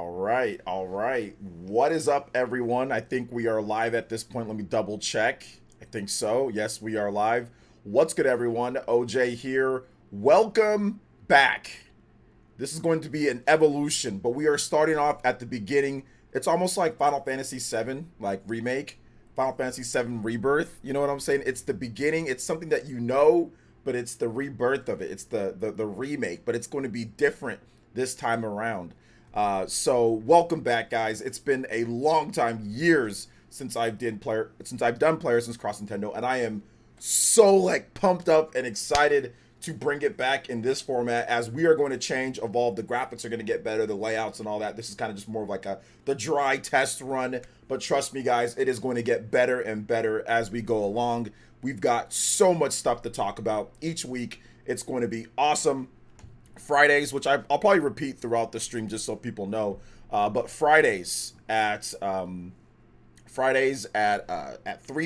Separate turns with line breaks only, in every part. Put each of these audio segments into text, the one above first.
All right. What is up, everyone? I think we are live at this point. Let me double check. I think so. Yes, we are live. What's good, everyone? OJ here. Welcome back. This is going to be an evolution, but we are starting off at the beginning. It's almost like Final Fantasy VII, like remake, Final Fantasy VII Rebirth. You know what I'm saying? It's the beginning. It's something that you know, but it's the rebirth of it. It's the remake, but it's going to be different this time around. So welcome back, guys. It's been a long time, years since I've done PlayerEssence X Nintendo, and I am so like pumped up and excited to bring it back in this format as we are going to change, evolve. The graphics are going to get better, the layouts and all that. This is kind of just more of like the dry test run, but trust me, guys, it is going to get better and better as we go along. We've got so much stuff to talk about each week. It's going to be awesome. Fridays, which I'll probably repeat throughout the stream just so people know, but Fridays at 3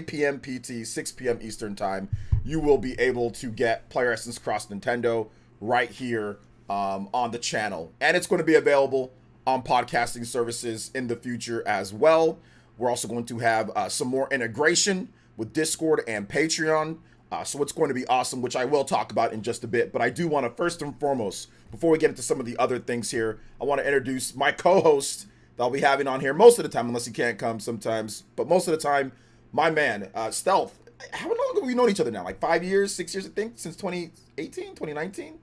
p.m. PT, 6 p.m. Eastern time, you will be able to get PlayerEssence X Nintendo right here on the channel, and it's going to be available on podcasting services in the future as well. We're also going to have some more integration with Discord and Patreon. So it's going to be awesome, which I will talk about in just a bit. But I do want to, first and foremost, before we get into some of the other things here, I want to introduce my co-host that I'll be having on here most of the time, unless he can't come sometimes. But most of the time, my man, Stealth. How long have we known each other now? Like 5 years, 6 years, I think, since 2018, 2019,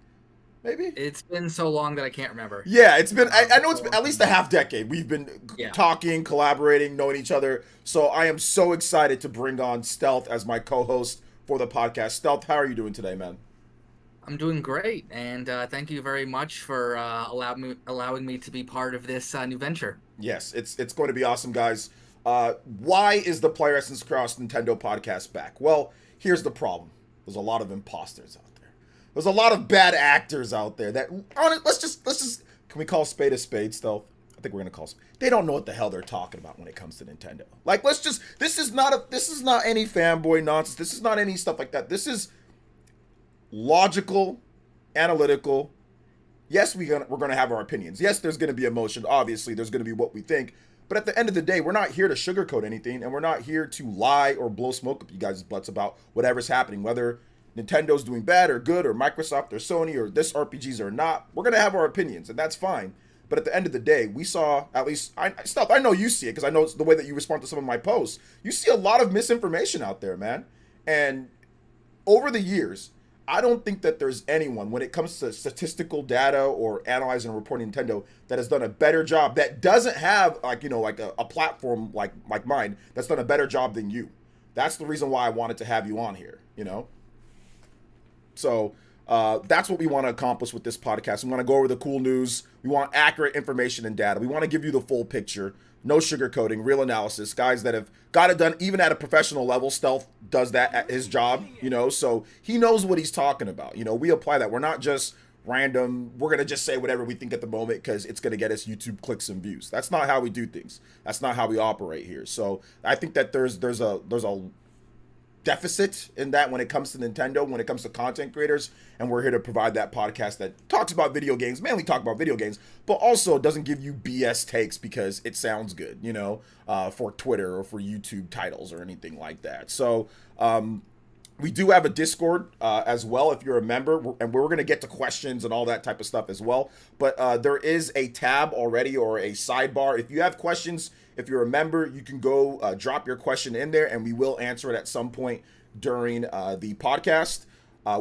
maybe?
It's been so long that I can't remember.
Yeah, it's been, I know it's been at least a half decade. We've been
Yeah.
talking, collaborating, knowing each other. So I am so excited to bring on Stealth as my co-host for the podcast. Stealth, how are you doing today, man?
I'm doing great, and thank you very much for allowing me to be part of this new venture.
Yes, it's going to be awesome, guys. Why is the PlayerEssence X Nintendo podcast back? Well, here's the problem. There's a lot of imposters out there. There's a lot of bad actors out there that let's just can we call spade a spade, Stealth? I think we're gonna call. They don't know what the hell they're talking about when it comes to Nintendo. Like, this is not any fanboy nonsense. This is not any stuff like that. This is logical, analytical. Yes, we're gonna have our opinions. Yes, there's gonna be emotion. Obviously, there's gonna be what we think. But at the end of the day, we're not here to sugarcoat anything, and we're not here to lie or blow smoke up you guys' butts about whatever's happening, whether Nintendo's doing bad or good, or Microsoft or Sony or this RPGs or not. We're gonna have our opinions, and that's fine. But at the end of the day, we saw, at least, I know you see it, because I know it's the way that you respond to some of my posts. You see a lot of misinformation out there, man. And over the years, I don't think that there's anyone, when it comes to statistical data or analyzing and reporting Nintendo, that has done a better job, that doesn't have, like, you know, like a platform like mine, that's done a better job than you. That's the reason why I wanted to have you on here, you know? So that's what we want to accomplish with this podcast. We want to go over the cool news. We want accurate information and data. We want to give you the full picture. No sugarcoating, real analysis. Guys that have got it done even at a professional level. Stealth does that at his job, you know, so he knows what he's talking about. You know, we apply that. We're not just random. We're going to just say whatever we think at the moment because it's going to get us YouTube clicks and views. That's not how we do things. That's not how we operate here. So I think that there's a deficit in that when it comes to Nintendo, when it comes to content creators, and we're here to provide that podcast that talks about video games, mainly talk about video games, but also doesn't give you BS takes because it sounds good, you know, for Twitter or for YouTube titles or anything like that. So we do have a Discord as well if you're a member, and we're going to get to questions and all that type of stuff as well. But there is a tab already, or a sidebar. If you have questions, if you're a member, you can go drop your question in there, and we will answer it at some point during the podcast.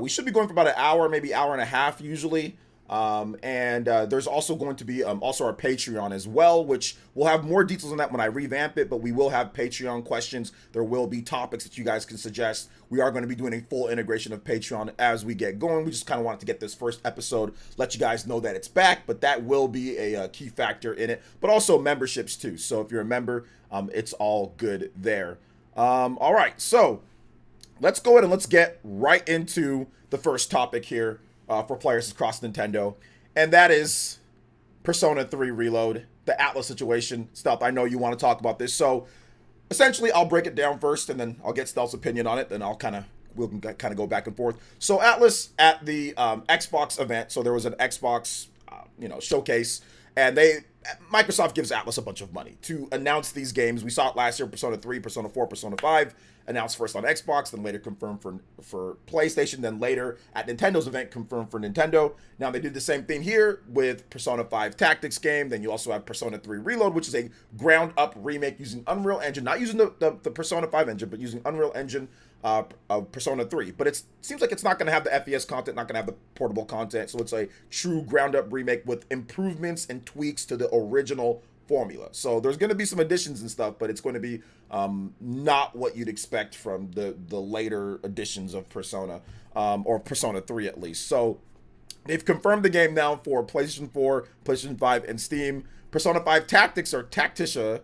We should be going for about an hour, maybe hour and a half usually. And there's also going to be also our Patreon as well, which we'll have more details on that when I revamp it, but we will have Patreon questions. There will be topics that you guys can suggest. We are going to be doing a full integration of Patreon as we get going. We just kind of wanted to get this first episode, let you guys know that it's back, but that will be a key factor in it, but also memberships too. So if you're a member, it's all good there. All right, so let's go ahead and let's get right into the first topic here. For players across Nintendo, and that is Persona 3 Reload, the Atlus situation. Stealth, I know you want to talk about this, so essentially I'll break it down first, and then I'll get Stealth's opinion on it, then we'll kind of go back and forth. So Atlus at the Xbox event, so there was an Xbox showcase, and they Microsoft gives Atlus a bunch of money to announce these games. We saw it last year, Persona 3, Persona 4, Persona 5, announced first on Xbox, then later confirmed for PlayStation, then later at Nintendo's event confirmed for Nintendo. Now they did the same thing here with Persona 5 Tactics game. Then you also have Persona 3 Reload, which is a ground-up remake using Unreal Engine, not using the Persona 5 engine, but using Unreal Engine of Persona 3. But it seems like it's not going to have the FES content, not going to have the portable content, so it's a true ground-up remake with improvements and tweaks to the original formula. So there's going to be some additions and stuff, but it's going to be not what you'd expect from the later editions of Persona, or Persona 3 at least. So they've confirmed the game now for PlayStation 4, PlayStation 5, and Steam. Persona 5 Tactics, or Tacticia,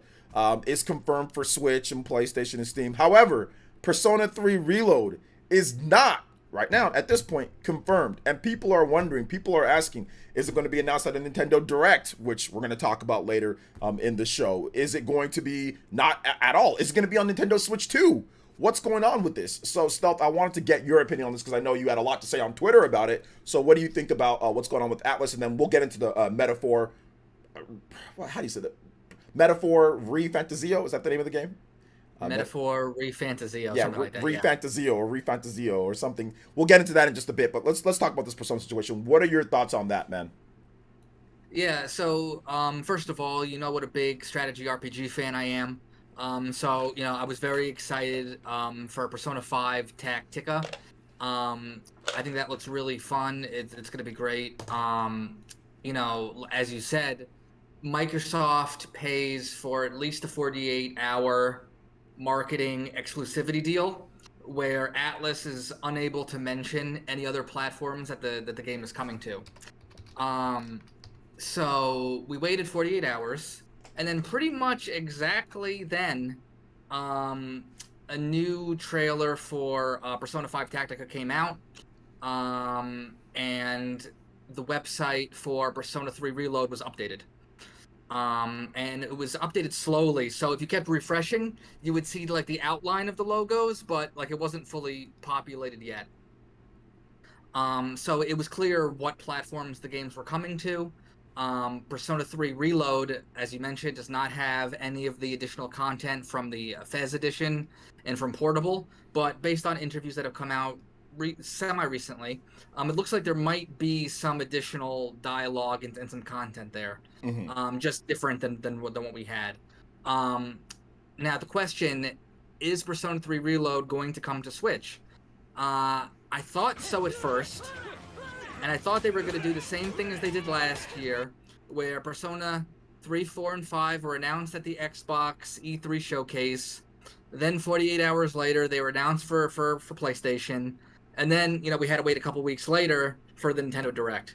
is confirmed for Switch and PlayStation and Steam. However, Persona 3 Reload is not, right now, at this point, confirmed. And people are wondering, people are asking, is it going to be announced at a Nintendo Direct, which we're going to talk about later in the show? Is it going to be not at all? Is it going to be on Nintendo Switch 2? What's going on with this? So, Stealth, I wanted to get your opinion on this because I know you had a lot to say on Twitter about it. So what do you think about what's going on with Atlus? And then we'll get into the metaphor. How do you say that? Metaphor ReFantazio? Is that the name of the game?
Metaphor ReFantazio, something like that.
ReFantazio or ReFantazio or something. We'll get into that in just a bit, but let's talk about this Persona situation. What are your thoughts on that, man?
Yeah, so first of all, you know what a big strategy RPG fan I am. So, I was very excited for Persona 5 Tactica. I think that looks really fun. It's going to be great. As you said, Microsoft pays for at least a 48-hour marketing exclusivity deal where Atlus is unable to mention any other platforms that the game is coming to. So we waited 48 hours, and then pretty much exactly then, a new trailer for Persona 5 Tactica came out, and the website for Persona 3 Reload was updated. And it was updated slowly, so if you kept refreshing, you would see like the outline of the logos, but like it wasn't fully populated yet. So it was clear what platforms the games were coming to. Persona 3 Reload, as you mentioned, does not have any of the additional content from the FES edition and from Portable, but based on interviews that have come out semi-recently, it looks like there might be some additional dialogue and some content there, just different than what we had. Now, the question, is Persona 3 Reload going to come to Switch? I thought so at first, and I thought they were going to do the same thing as they did last year, where Persona 3, 4, and 5 were announced at the Xbox E3 showcase. Then 48 hours later, they were announced for PlayStation. And then, we had to wait a couple weeks later for the Nintendo Direct.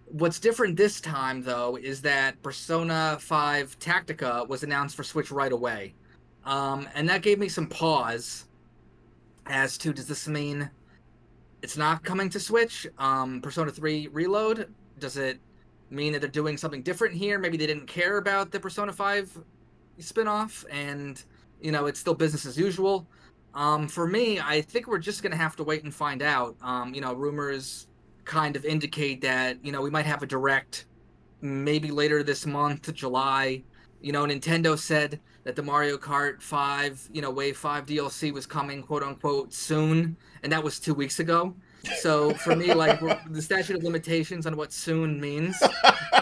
What's different this time, though, is that Persona 5 Tactica was announced for Switch right away. And that gave me some pause as to, does this mean it's not coming to Switch? Persona 3 Reload, does it mean that they're doing something different here? Maybe they didn't care about the Persona 5 spinoff, and, it's still business as usual. For me, I think we're just going to have to wait and find out. Rumors kind of indicate that, we might have a Direct maybe later this month, July. Nintendo said that the Mario Kart 5, Wave 5 DLC was coming, quote unquote, soon. And that was 2 weeks ago. So for me, like, the statute of limitations on what soon means.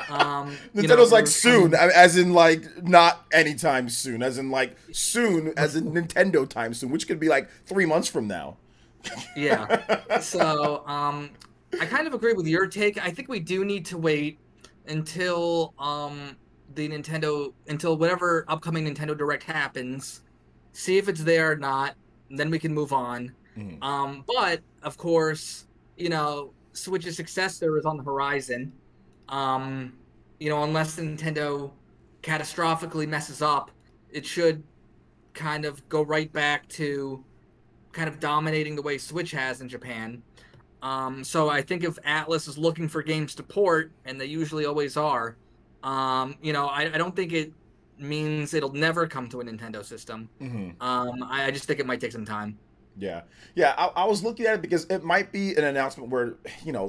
Nintendo's like soon, as in like not anytime soon, as in like soon, as in Nintendo time soon, which could be like 3 months from now.
Yeah. So I kind of agree with your take. I think we do need to wait until until whatever upcoming Nintendo Direct happens, see if it's there or not, and then we can move on. But of course, Switch's successor is on the horizon. Unless Nintendo catastrophically messes up, it should kind of go right back to kind of dominating the way Switch has in Japan. So I think if Atlus is looking for games to port, and they usually always are, I don't think it means it'll never come to a Nintendo system. I just think it might take some time.
Yeah. Yeah, I was looking at it because it might be an announcement where,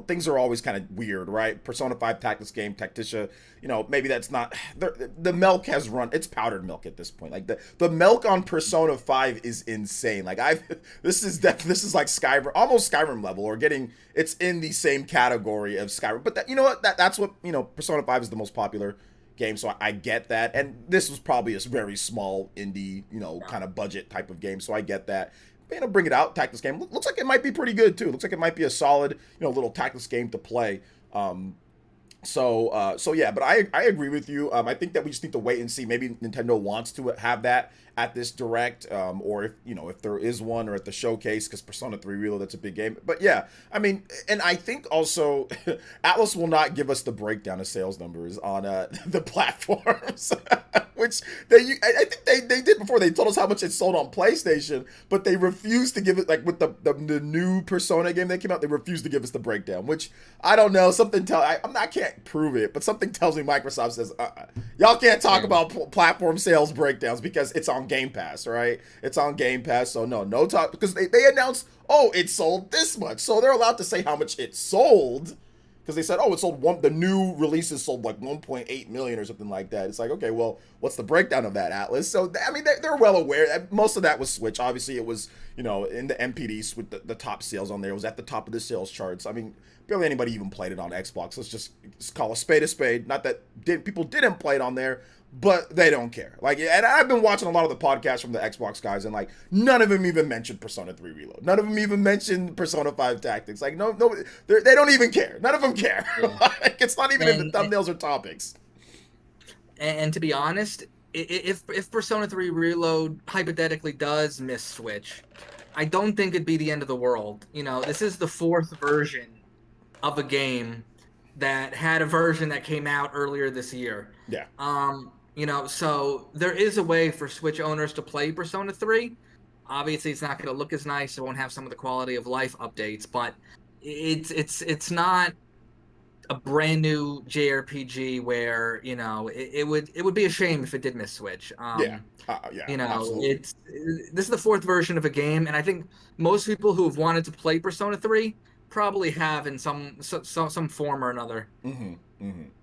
things are always kind of weird, right? Persona 5 Tactics game, Tacticia, maybe that's not the milk has run, it's powdered milk at this point. Like the milk on Persona 5 is insane. Like this is like Skyrim, almost Skyrim level, or it's in the same category of Skyrim. But that, you know what? That's what, Persona 5 is the most popular game, so I get that. And this was probably a very small indie, kind of budget type of game, so I get that. Bring it out, tactics game. Looks like it might be pretty good too. Looks like it might be a solid, little tactics game to play. So yeah, but I agree with you. I think that we just need to wait and see. Maybe Nintendo wants to have that at this direct, or if there is one, or at the showcase, because Persona 3 Reload, that's a big game. But yeah, I mean, and I think also Atlus will not give us the breakdown of sales numbers on the platforms, which I think they did before. They told us how much it sold on PlayStation, but they refused to give it, like with the new Persona game that came out. They refused to give us the breakdown, which I don't know. I can't prove it, but something tells me Microsoft says, y'all can't talk about platform sales breakdowns because it's on Game Pass, right? It's on Game Pass, so no talk, because they announced, it sold this much, so they're allowed to say how much it sold, because they said, it sold the new releases sold like 1.8 million or something like that. It's like, okay, well, what's the breakdown of that, Atlus? So I mean, they're well aware. Most of that was Switch. Obviously, it was in the MPDs with the top sales on there. It was at the top of the sales charts. I mean, barely anybody even played it on Xbox. Let's just call a spade a spade. Not that people didn't play it on there, but they don't care. Like, and I've been watching a lot of the podcasts from the Xbox guys, and like none of them even mentioned Persona 3 Reload. None of them even mentioned Persona 5 Tactics. Like, no, they don't even care. None of them care. Yeah. Like, it's not even in the thumbnails or topics.
And to be honest, if Persona 3 Reload hypothetically does miss Switch, I don't think it'd be the end of the world. This is the fourth version of a game that had a version that came out earlier this year.
Yeah.
So there is a way for Switch owners to play Persona 3. Obviously, it's not going to look as nice. It won't have some of the quality of life updates, but it's not a brand new JRPG where it would be a shame if it did miss Switch.
Yeah. Absolutely.
This is the fourth version of a game, and I think most people who have wanted to play Persona 3 probably have in some form or another.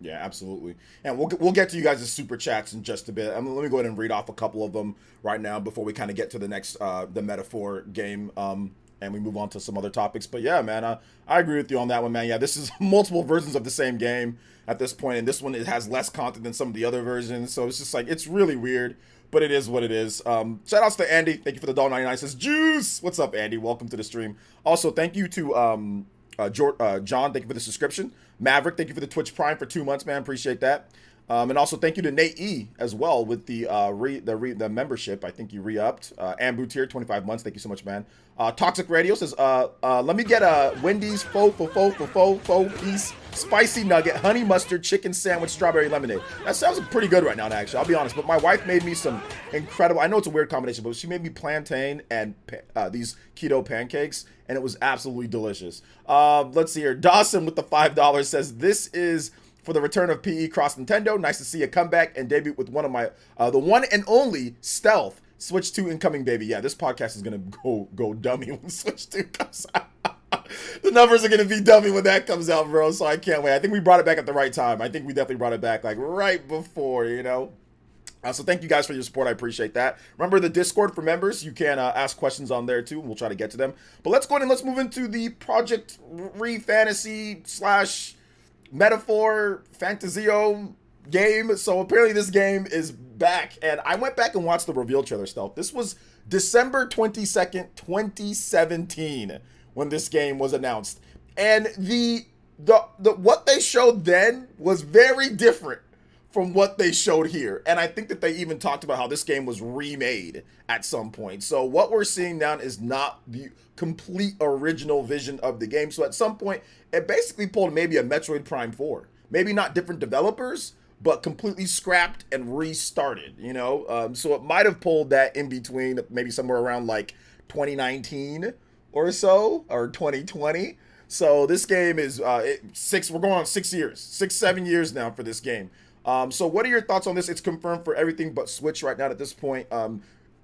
Yeah, absolutely. And we'll get to you guys' super chats in just a bit. Let me go ahead and read off a couple of them right now before we kind of get to the next the Metaphor game, and we move on to some other topics. But yeah, man, I agree with you on that one, man. Yeah, this is multiple versions of the same game at this point, and this one, it has less content than some of the other versions, so it's just like, it's really weird, but it is what it is. Shout outs to Andy. Thank you for the $1.99. Says Juice. What's up, Andy? Welcome to the stream. Also, thank you to John. Thank you for the subscription. Maverick, thank you for the Twitch Prime for 2 months, man. Appreciate that. And also thank you to Nate E as well with the membership. I think you re-upped. Ambu tier 25 months. Thank you so much, man. Toxic Radio says, let me get a Wendy's faux piece spicy nugget, honey mustard, chicken sandwich, strawberry lemonade. That sounds pretty good right now, actually. I'll be honest. But my wife made me some incredible, I know it's a weird combination, but she made me plantain and these keto pancakes, and it was absolutely delicious. Let's see here. Dawson with the $5 says, this is for the return of PE Cross Nintendo. Nice to see a comeback and debut with one of my, the one and only Stealth Switch 2 incoming, baby. Yeah, this podcast is going to go dummy when Switch 2 comes out. The numbers are going to be dummy when that comes out, bro. So I can't wait. I think we brought it back at the right time. I think we definitely brought it back like right before, So thank you guys for your support. I appreciate that. Remember the Discord for members. You can ask questions on there too. We'll try to get to them. But let's go ahead and let's move into the Project ReFantazio / Metaphor Fantasio game. So apparently this game is back, and I went back and watched the reveal trailer stuff. This was December 22nd, 2017 when this game was announced. And the what they showed then was very different from what they showed here. And I think that they even talked about how this game was remade at some point. So what we're seeing now is not the complete original vision of the game. So at some point, it basically pulled maybe a Metroid Prime 4. Maybe not different developers, but completely scrapped and restarted, So it might have pulled that in between, maybe somewhere around like 2019 or so, or 2020. So this game is we're going on 6 years, 7 years now for this game. So what are your thoughts on this? It's confirmed for everything but Switch right now at this point.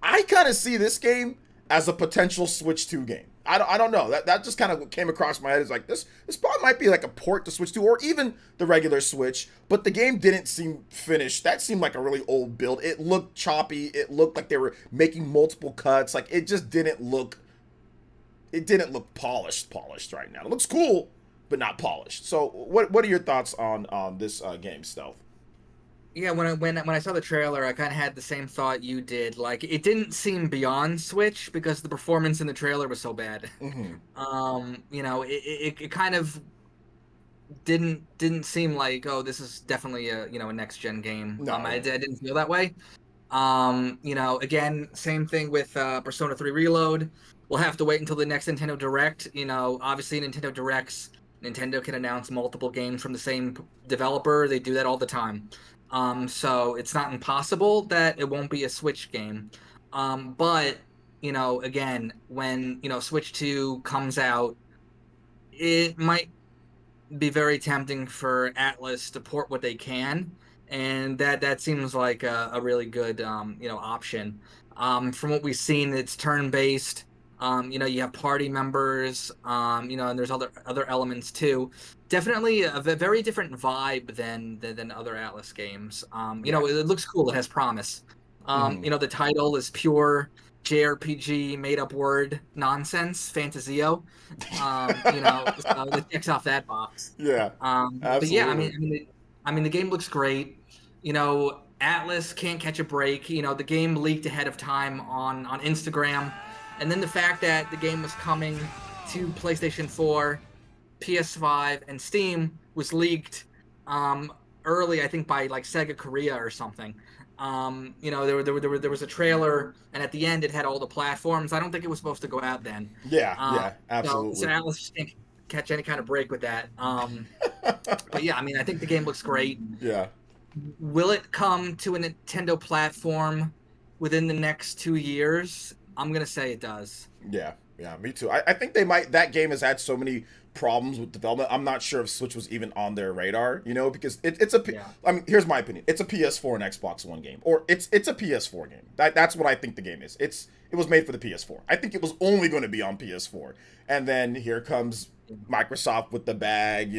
I kind of see this game as a potential Switch 2 game. I don't know. That just kind of came across my head. It's like this probably might be like a port to Switch 2 or even the regular Switch, but the game didn't seem finished. That seemed like a really old build. It looked choppy. It looked like they were making multiple cuts. Like it just didn't look polished right now. It looks cool, but not polished. So what are your thoughts on this game, Stealth?
Yeah, when I saw the trailer, I kind of had the same thought you did. Like, it didn't seem beyond Switch because the performance in the trailer was so bad. You know, it kind of didn't seem like, oh, this is definitely a next gen game.
No.
I didn't feel that way. You know, again, same thing with Persona 3 Reload. We'll have to wait until the next Nintendo Direct. You know, obviously Nintendo Directs, Nintendo can announce multiple games from the same developer. They do that all the time. So it's not impossible that it won't be a Switch game. But, you know, again, when, Switch 2 comes out, it might be very tempting for Atlus to port what they can. And that seems like a really good, option. From what we've seen, it's turn-based. You have party members, and there's other elements too. Definitely a very different vibe than other Atlus games. It looks cool. It has promise. The title is pure JRPG made up word nonsense, Fantasio. So it checks off that box.
Yeah.
But yeah, the game looks great. Atlus can't catch a break. The game leaked ahead of time on Instagram. And then the fact that the game was coming to PlayStation 4, PS5, and Steam was leaked early, I think, by like Sega Korea or something. There was a trailer, and at the end it had all the platforms. I don't think it was supposed to go out then.
Yeah, absolutely.
So Atlus just can't catch any kind of break with that. But yeah, I think the game looks great.
Yeah.
Will it come to a Nintendo platform within the next 2 years? I'm gonna say it does.
Yeah, me too. I think they might. That game has had so many problems with development. I'm not sure if Switch was even on their radar, because it's a.
Yeah.
Here's my opinion. It's a PS4 and Xbox One game, or it's a PS4 game. That's what I think the game is. It was made for the PS4. I think it was only going to be on PS4, and then here comes Microsoft with the bag.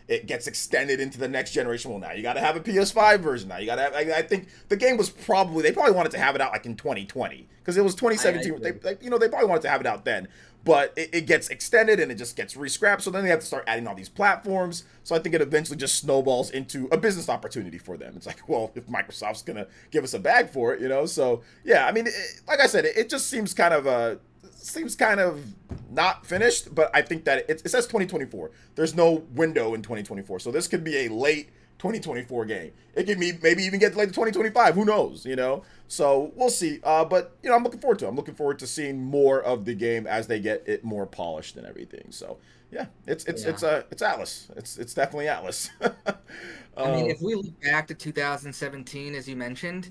It gets extended into the next generation. Well, now you got to have a PS5 version. Now you got to have. I think the game was they probably wanted to have it out like in 2020 because it was 2017. They probably wanted to have it out then. But it gets extended and it just gets re-scrapped. So then they have to start adding all these platforms. So I think it eventually just snowballs into a business opportunity for them. It's like, well, if Microsoft's going to give us a bag for it, So, yeah, like I said, it just seems kind of not finished. But I think that it says 2024. There's no window in 2024. So this could be a late 2024 game. It could maybe even get to like 2025. Who knows, So we'll see. But I'm looking forward to it. I'm looking forward to seeing more of the game as they get it more polished and everything. So yeah, it's Atlus. It's definitely Atlus.
If we look back to 2017, as you mentioned,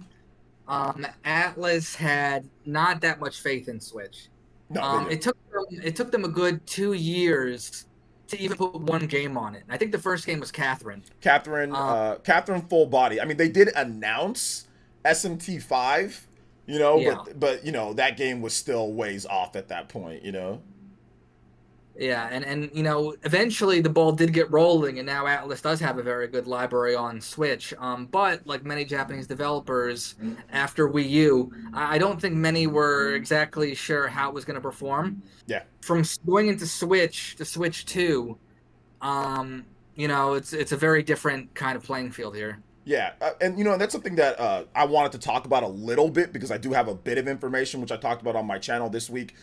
Atlus had not that much faith in Switch.
No,
it took them a good 2 years to even put one game on it. I think the first game was Catherine.
Catherine full body. They did announce SMT5, but that game was still ways off at that point,
Yeah, and eventually the ball did get rolling, and now Atlus does have a very good library on Switch. But like many Japanese developers, after Wii U, I don't think many were exactly sure how it was going to perform.
Yeah.
From going into Switch to Switch 2, it's a very different kind of playing field here.
Yeah, and that's something that I wanted to talk about a little bit because I do have a bit of information which I talked about on my channel this week.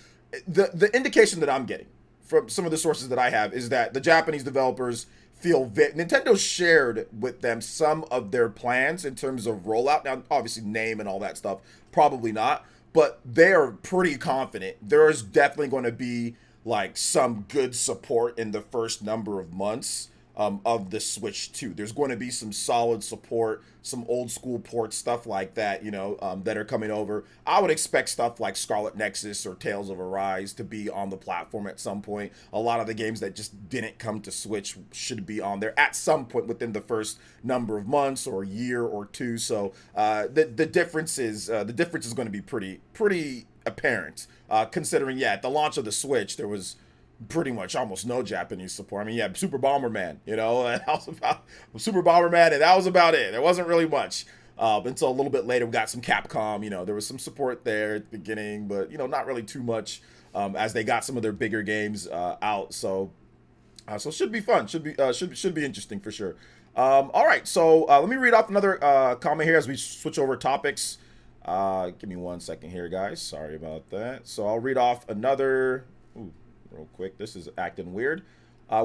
The indication that I'm getting from some of the sources that I have is that the Japanese developers feel Nintendo shared with them some of their plans in terms of rollout. Now, obviously, name and all that stuff, probably not, but they are pretty confident there is definitely going to be like some good support in the first number of months of the Switch 2. There's going to be some solid support, some old school ports, stuff like that, that are coming over. I would expect stuff like Scarlet Nexus or Tales of Arise to be on the platform at some point. A lot of the games that just didn't come to Switch should be on there at some point within the first number of months or year or two. So the difference is going to be pretty apparent. Considering, yeah, at the launch of the Switch, there was pretty much almost no Japanese support. I mean, yeah, Super Bomberman, you know, and that was about Super Bomberman, and that was about it. There wasn't really much. Until a little bit later, we got some Capcom. You know, there was some support there at the beginning, but you know, not really too much as they got some of their bigger games out. So should be fun. Should be interesting for sure. All right, so let me read off another comment here as we switch over topics. Give me 1 second here, guys. Sorry about that. So I'll read off another. Ooh, real quick. This is acting weird.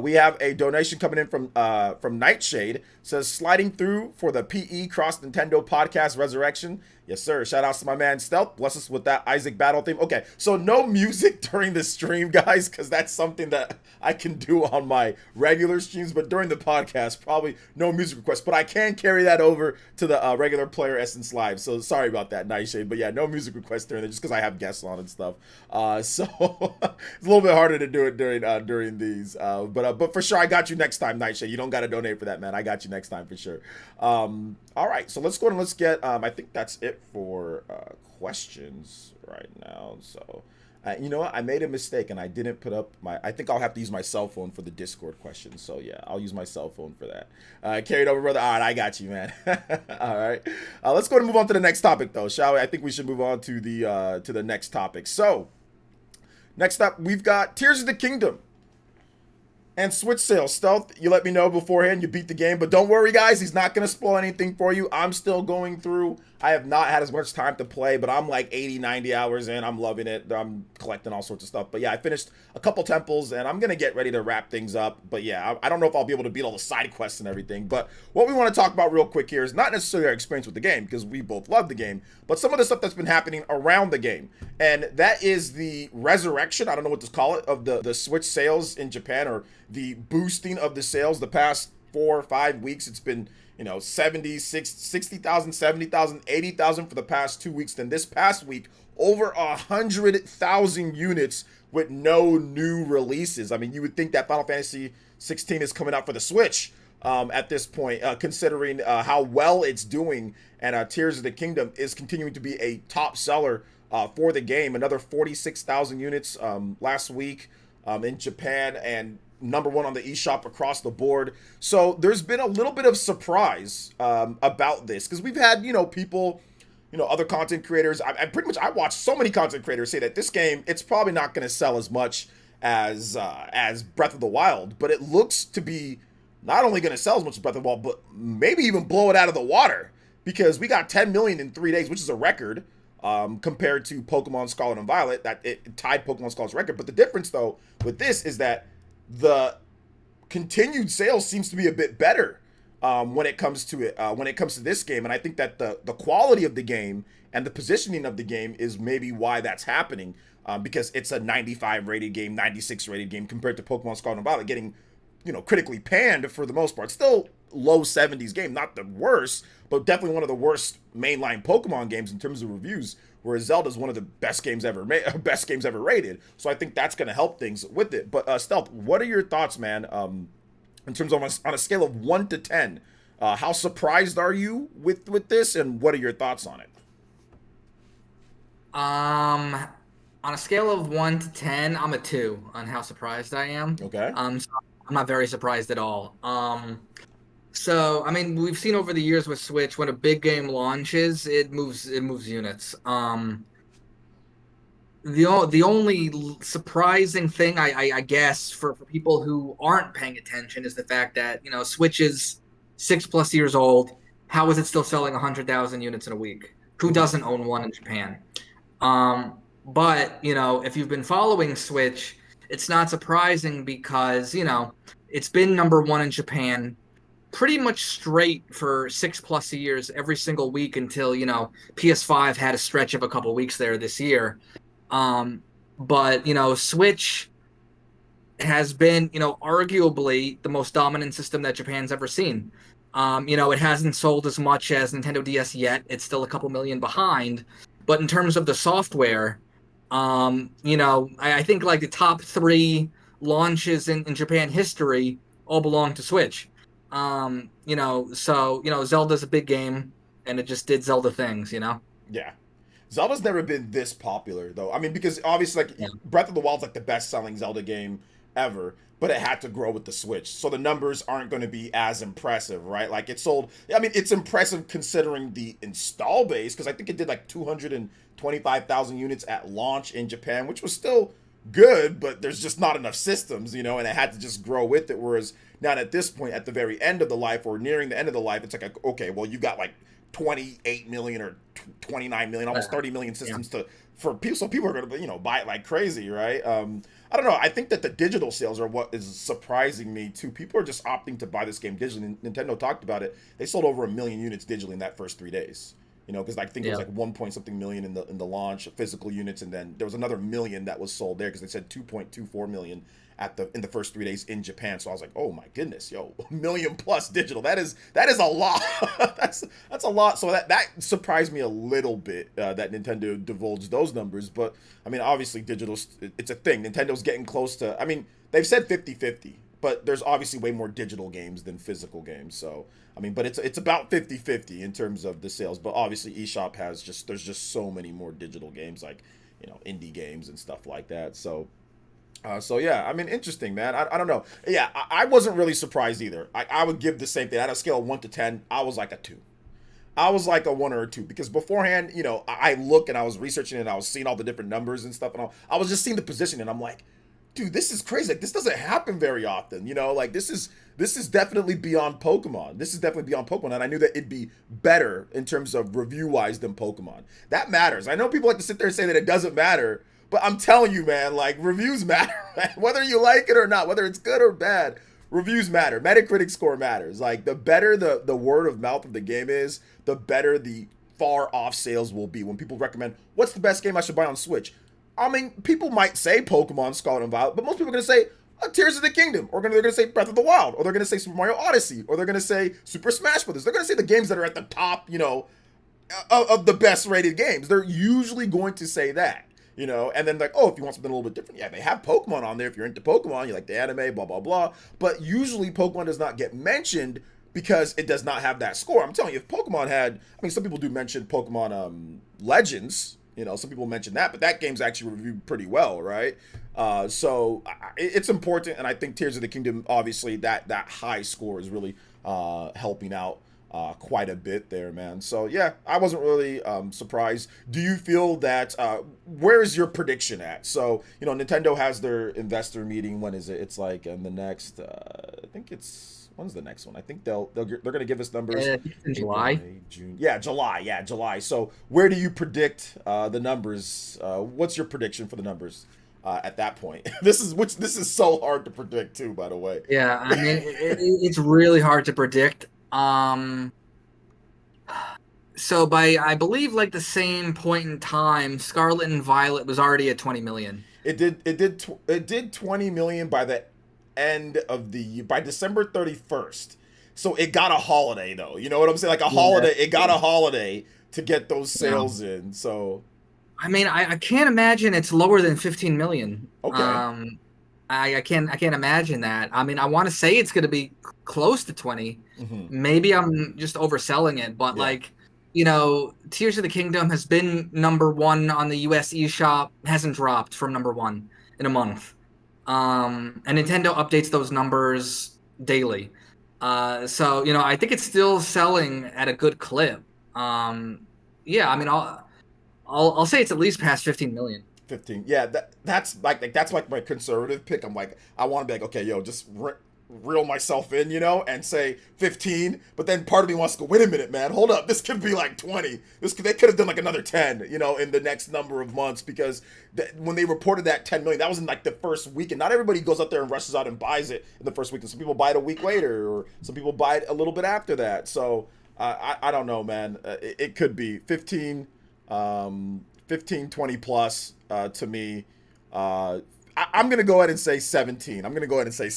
We have a donation coming in from Nightshade. It says, sliding through for the PE Cross Nintendo Podcast Resurrection. Yes, sir. Shout outs to my man Stealth. Bless us with that Isaac Battle theme. Okay, so no music during the stream, guys, because that's something that I can do on my regular streams. But during the podcast, probably no music requests. But I can carry that over to the regular PlayerEssence Live. So sorry about that, Nightshade. But yeah, no music requests during there just because I have guests on and stuff. So it's a little bit harder to do it during these. But for sure, I got you next time, Nightshade. You don't got to donate for that, man. I got you next time for sure. All right, so let's go and let's get. I think that's it for questions right now. So, you know what? I made a mistake and I didn't put up my. I think I'll have to use my cell phone for the Discord questions. So yeah, I'll use my cell phone for that. Carried over, brother. All right, I got you, man. All right, let's go and move on to the next topic, though, shall we? I think we should move on to the next topic. So, next up, we've got Tears of the Kingdom and Switch sales. Stealth, you let me know beforehand you beat the game, but don't worry, guys, he's not going to spoil anything for you. I'm still going through. I have not had as much time to play, but I'm like 80, 90 hours in. I'm loving it. I'm collecting all sorts of stuff. But yeah, I finished a couple temples, and I'm going to get ready to wrap things up. But yeah, I don't know if I'll be able to beat all the side quests and everything. But what we want to talk about real quick here is not necessarily our experience with the game, because we both love the game, but some of the stuff that's been happening around the game. And that is the resurrection, I don't know what to call it, of the Switch sales in Japan, or the boosting of the sales the past 4 or 5 weeks. It's been, you know, 60,000, 70,000, 80,000 for the past 2 weeks. Then this past week, over 100,000 units with no new releases. I mean, you would think that Final Fantasy 16 is coming out for the Switch at this point, considering how well it's doing. And Tears of the Kingdom is continuing to be a top seller for the game. Another 46,000 units last week in Japan, and #1 on the eShop across the board. So there's been a little bit of surprise about this, because we've had, you know, people, you know, other content creators. I watched so many content creators say that this game, it's probably not going to sell as much as Breath of the Wild, but it looks to be not only going to sell as much as Breath of the Wild, but maybe even blow it out of the water, because we got 10 million in 3 days, which is a record compared to Pokemon Scarlet and Violet. That it tied Pokemon Scarlet's record. But the difference, though, with this is that the continued sales seems to be a bit better when it comes to it, when it comes to this game. And I think that the quality of the game and the positioning of the game is maybe why that's happening, because it's a 95 rated game, 96 rated game, compared to Pokemon Scarlet and Violet getting, you know, critically panned for the most part. Still low 70s game, not the worst, but definitely one of the worst mainline Pokemon games in terms of reviews, whereas Zelda's one of the best games ever made, best games ever rated. So I think that's going to help things with it. But Stealth, what are your thoughts, man, in terms of on a scale of 1 to 10? How surprised are you with this, and what are your thoughts on it?
On a scale of 1 to 10, I'm a 2 on how surprised I am.
Okay.
So I'm not very surprised at all. So I mean, we've seen over the years with Switch, when a big game launches, it moves units. The only surprising thing, I guess, for people who aren't paying attention, is the fact that, you know, Switch is 6+ years old. How is it still selling 100,000 units in a week? Who doesn't own one in Japan? But, you know, if you've been following Switch, it's not surprising, because, you know, it's been #1 in Japan pretty much straight for 6+ years, every single week, until, you know, PS5 had a stretch of a couple weeks there this year. But, you know, Switch has been, you know, arguably the most dominant system that Japan's ever seen. You know, it hasn't sold as much as Nintendo DS yet. It's still a couple million behind. But in terms of the software, you know, I think like the top 3 launches in Japan history all belong to Switch. You know, so, you know, Zelda's a big game, and it just did Zelda things, you know?
Yeah. Zelda's never been this popular though. I mean, because obviously, like
Yeah.
Breath of the Wild's like the best-selling Zelda game ever, but it had to grow with the Switch, so the numbers aren't going to be as impressive, right? Like it sold. I mean, it's impressive considering the install base, because I think it did like 225,000 units at launch in Japan, which was still good, but there's just not enough systems, and it had to just grow with it. Whereas now at this point, at the very end of the life or nearing the end of the life, it's like, okay, well, you got like 28 million or 29 million, almost 30 million systems for people. So people are going to, buy it like crazy, right? I don't know. I think that the digital sales are what is surprising me too. People are just opting to buy this game digitally. Nintendo talked about it. They sold over 1 million units digitally in that first 3 days. Because I think it was like 1 point something million in the launch of physical units, and then there was another million that was sold there because they said 2.24 million in the first 3 days in Japan. So I was like, oh my goodness, 1 million plus digital. That is a lot. that's a lot. So that surprised me a little bit that Nintendo divulged those numbers. But I mean, obviously digital, it's a thing. Nintendo's getting close to. I mean, they've said 50-50. But there's obviously way more digital games than physical games. So, I mean, but it's about 50-50 in terms of the sales. But obviously eShop there's just so many more digital games, like, indie games and stuff like that. So yeah, I mean, interesting, man. I don't know. Yeah, I wasn't really surprised either. I would give the same thing. At a scale of 1 to 10, I was like a 2. I was like a 1 or a 2 because beforehand, I look and I was researching and I was seeing all the different numbers and stuff. And I was just seeing the position and I'm like, dude, this is crazy. Like, this doesn't happen very often, like this is definitely beyond Pokemon. This is definitely beyond Pokemon, and I knew that it'd be better in terms of review wise than Pokemon. That matters. I know people like to sit there and say that it doesn't matter, but I'm telling you, man, like, reviews matter, man. Whether you like it or not, whether it's good or bad, reviews matter. Metacritic score matters. Like, the better the word of mouth of the game is, the better the far off sales will be when people recommend what's the best game I should buy on Switch. I mean, people might say Pokemon Scarlet and Violet, but most people are going to say Tears of the Kingdom, or they're going to say Breath of the Wild, or they're going to say Super Mario Odyssey, or they're going to say Super Smash Bros. They're going to say the games that are at the top, of the best rated games. They're usually going to say that, and then like, oh, if you want something a little bit different, yeah, they have Pokemon on there. If you're into Pokemon, you like the anime, blah, blah, blah. But usually Pokemon does not get mentioned because it does not have that score. I'm telling you, if Pokemon had, I mean, some people do mention Pokemon Legends. Some people mention that, but that game's actually reviewed pretty well, right? So it's important, and I think Tears of the Kingdom, obviously, that high score is really helping out quite a bit there, man. So yeah, I wasn't really surprised. Do you feel that? Where is your prediction at? So Nintendo has their investor meeting. When is it? It's like in the next. I think it's. When's the next one? I think they're going to give us numbers
in July.
April, May, June. Yeah, July. Yeah, July. So where do you predict the numbers? What's your prediction for the numbers at that point? This is so hard to predict too, by the way.
Yeah, I mean it's really hard to predict. So by, I believe, like the same point in time, Scarlet and Violet was already at 20 million.
It did 20 million by the end of the year, by December 31st. So it got a holiday though. You know what I'm saying? Like a holiday. It got a holiday to get those sales in. So
I mean, I can't imagine it's lower than 15 million.
Okay.
I can't imagine that. I mean, I want to say it's going to be close to 20.
Mm-hmm.
Maybe I'm just overselling it, but like, Tears of the Kingdom has been #1 on the US eShop, hasn't dropped from #1 in a month. And Nintendo updates those numbers daily. So, I think it's still selling at a good clip. Yeah, I mean, I'll say it's at least past 15 million.
15. Yeah, that's like my conservative pick. I'm like, I want to be like, okay, just reel myself in, and say 15. But then part of me wants to go, wait a minute, man, hold up, this could be like 20. They could have done like another 10, in the next number of months, because when they reported that 10 million, that was in like the first week, and not everybody goes out there and rushes out and buys it in the first week. And some people buy it a week later, or some people buy it a little bit after that. So I don't know, man. It could be 15, 20 plus to me. I'm going to go ahead and say 17. I'm going to go ahead and say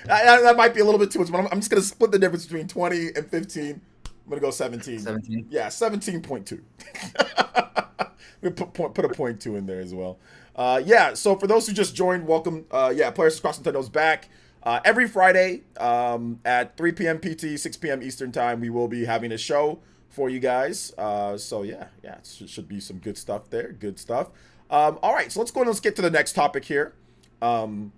that might be a little bit too much, but I'm just going to split the difference between 20 and 15. I'm going to go 17.
17.
Yeah, 17.2. We put a 0.2 in there as well. Yeah, so for those who just joined, welcome. PlayerEssence X Nintendo's back. Every Friday at 3 p.m. PT, 6 p.m. Eastern Time, we will be having a show for you guys. So yeah, it should be some good stuff there. Good stuff. All right, so let's go and let's get to the next topic here. And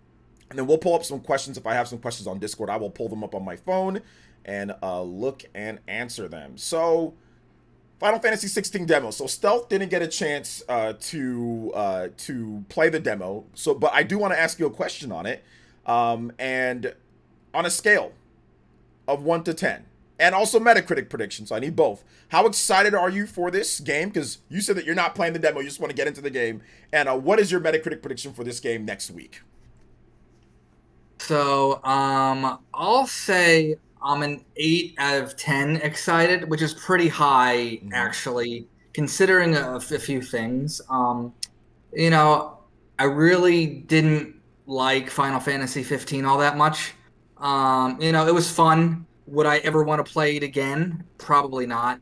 then we'll pull up some questions. If I have some questions on Discord, I will pull them up on my phone and look and answer them. So, Final Fantasy XVI demo. So Stealth didn't get a chance to play the demo. So, but I do want to ask you a question on it. And on a scale of 1 to 10, and also Metacritic predictions. So I need both. How excited are you for this game? Because you said that you're not playing the demo, you just want to get into the game. And what is your Metacritic prediction for this game next week?
So, I'll say I'm an 8 out of 10 excited, which is pretty high, actually, considering a few things. You know, I really didn't like Final Fantasy 15 all that much. You know, it was fun. Would I ever want to play it again? Probably not.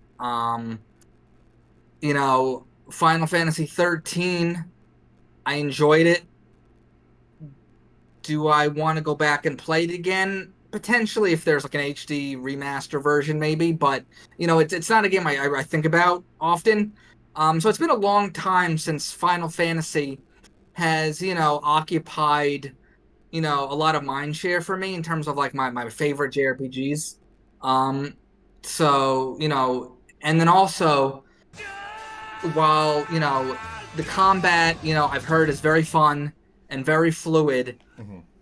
You know, Final Fantasy 13, I enjoyed it. Do I want to go back and play it again? Potentially, if there's like an HD remaster version, maybe. But you know, it's not a game I think about often. So it's been a long time since Final Fantasy has, you know, occupied, you know, a lot of mind share for me in terms of like my favorite JRPGs. So you know, and then also, while you know the combat, you know, I've heard is very fun and very fluid.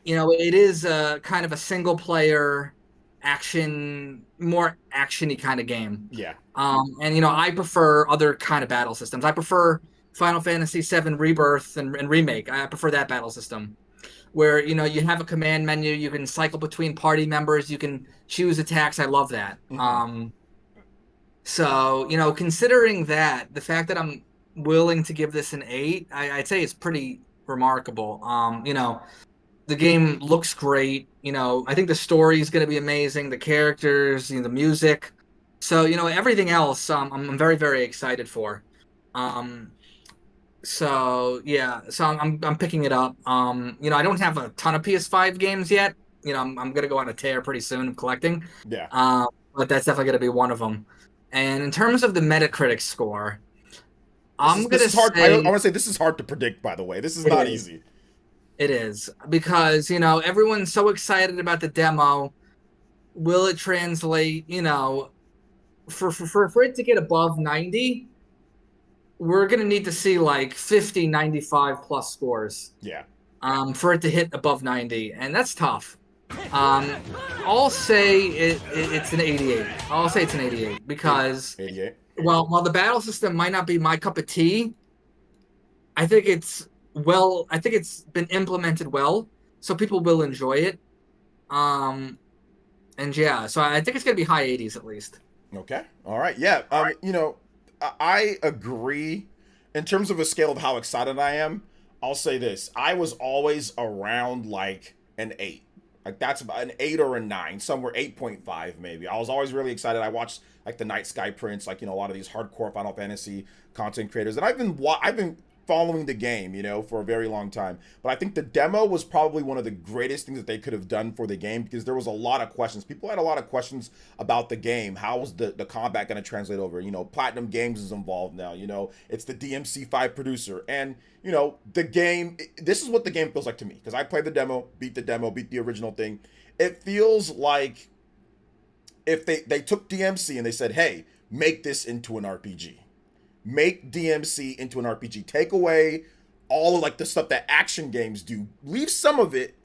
You know, it is a kind of a single player action, more actiony kind of game.
Yeah.
And you know, I prefer other kind of battle systems. I prefer Final Fantasy VII Rebirth and Remake. I prefer that battle system where, you know, you have a command menu, you can cycle between party members, you can choose attacks. I love that. So, you know, considering that, the fact that I'm willing to give this an 8, I'd say it's pretty remarkable. You know, the game looks great. You know, I think the story is going to be amazing. The characters, you know, the music. So, you know, everything else, I'm very, very excited for. So yeah, so I'm picking it up. You know, I don't have a ton of PS5 games yet. You know, I'm gonna go on a tear pretty soon of collecting.
Yeah.
But that's definitely gonna be one of them. And in terms of the Metacritic score, I'm gonna
this is hard.
say
I want to say this is hard to predict. By the way, this is not easy.
It is, because, you know, everyone's so excited about the demo. Will it translate? You know, for it to get above 90, we're going to need to see like 50, 95 plus scores.
Yeah.
For it to hit above 90, and that's tough. I'll say it's an 88. I'll say it's an 88 because
88.
Well, while the battle system might not be my cup of tea, I think it's been implemented well, so people will enjoy it. And yeah, so I think it's gonna be high 80s at least.
Okay. All right. Yeah. You know, I agree. In terms of a scale of how excited I am, I'll say this: I was always around like an 8. Like that's about an 8 or a 9, somewhere 8.5 maybe. I was always really excited. I watched like the Night Sky Prince, like, you know, a lot of these hardcore Final Fantasy content creators, and I've been following the game, you know, for a very long time. But I think the demo was probably one of the greatest things that they could have done for the game, because there was a lot of questions. People had a lot of questions about the game. How was the combat going to translate over? You know, Platinum Games is involved now. You know, it's the DMC5 producer. And, you know, the game, this is what the game feels like to me, because I played the demo, beat the original thing. It feels like if they took DMC and they said, hey, make this into an RPG. Make DMC into an RPG. Take away all of like the stuff that action games do. Leave some of it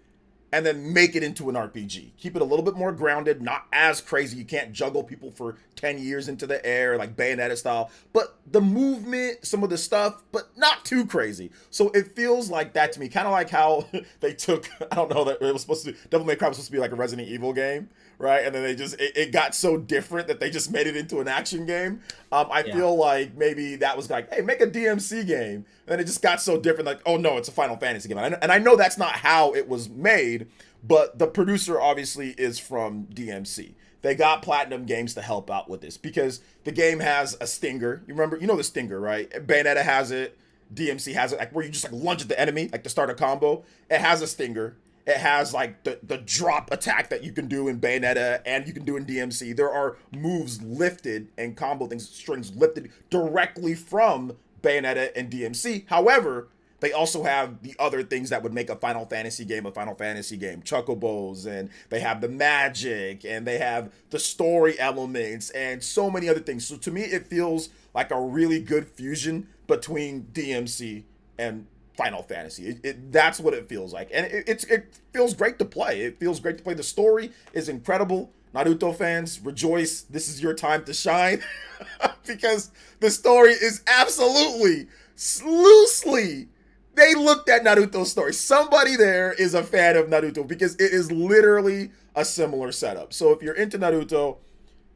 and then make it into an RPG. Keep it a little bit more grounded, not as crazy. You can't juggle people for 10 years into the air like Bayonetta style. But the movement, some of the stuff, but not too crazy. So it feels like that to me. Kind of like how they took, I don't know, that it was supposed to, Devil May Cry was supposed to be like a Resident Evil game, right? And then they just, it got so different that they just made it into an action game. I feel like maybe that was like, hey, make a DMC game. And then it just got so different, like, oh no, it's a Final Fantasy game. And I know that's not how it was made, but the producer obviously is from DMC. They got Platinum Games to help out with this because the game has a stinger. You know the stinger, right? Bayonetta has it. DMC has it, like where you just like lunge at the enemy, like to start a combo. It has a stinger. It has like the drop attack that you can do in Bayonetta and you can do in DMC. There are moves lifted and combo things, strings lifted directly from Bayonetta and DMC. However, they also have the other things that would make a Final Fantasy game a Final Fantasy game. Chocobos, and they have the magic, and they have the story elements, and so many other things. So to me, it feels like a really good fusion between DMC and Final Fantasy. That's what it feels like. And it feels great to play. It feels great to play. The story is incredible. Naruto fans, rejoice. This is your time to shine. Because the story is absolutely, loosely, they looked at Naruto's story. Somebody there is a fan of Naruto because it is literally a similar setup. So if you're into Naruto,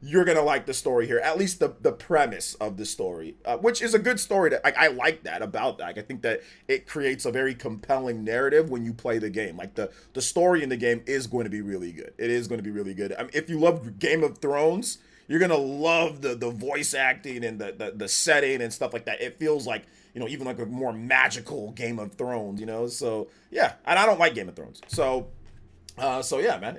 you're going to like the story here. At least the premise of the story, which is a good story. I like that about that. I think that it creates a very compelling narrative when you play the game. Like the story in the game is going to be really good. It is going to be really good. I mean, if you love Game of Thrones, you're going to love the voice acting and the setting and stuff like that. It feels like, even like a more magical Game of Thrones, So yeah, and I don't like Game of Thrones. So yeah, man,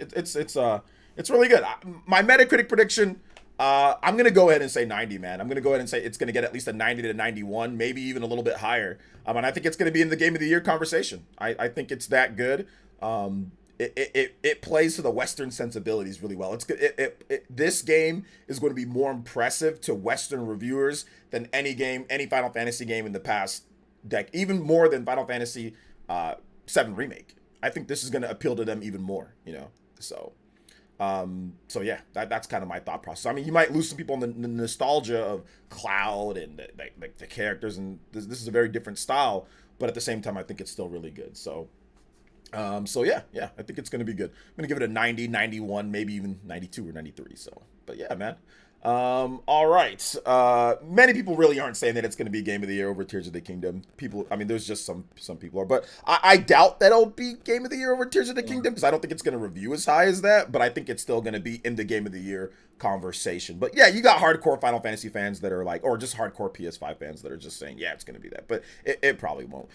it's really good. My Metacritic prediction, I'm gonna go ahead and say 90, man. I'm gonna go ahead and say it's gonna get at least a 90 to 91, maybe even a little bit higher. And I think it's gonna be in the Game of the Year conversation. I think it's that good. It plays to the Western sensibilities really well. It's good. This game is going to be more impressive to Western reviewers than any Final Fantasy game in the past decade, even more than Final Fantasy VII Remake. I think this is going to appeal to them even more, So yeah, that's kind of my thought process. I mean, you might lose some people on the nostalgia of Cloud and the characters, and this is a very different style, but at the same time, I think it's still really good. So yeah, I think it's going to be good. I'm going to give it a 90, 91, maybe even 92 or 93. So, but yeah, man. All right. Many people really aren't saying that it's going to be Game of the Year over Tears of the Kingdom. People, I mean, there's just some people are, but I doubt that it'll be Game of the Year over Tears of the Kingdom because I don't think it's going to review as high as that, but I think it's still going to be in the Game of the Year conversation. But yeah, you got hardcore Final Fantasy fans that are like, or just hardcore PS5 fans that are just saying, yeah, it's going to be that, but it probably won't.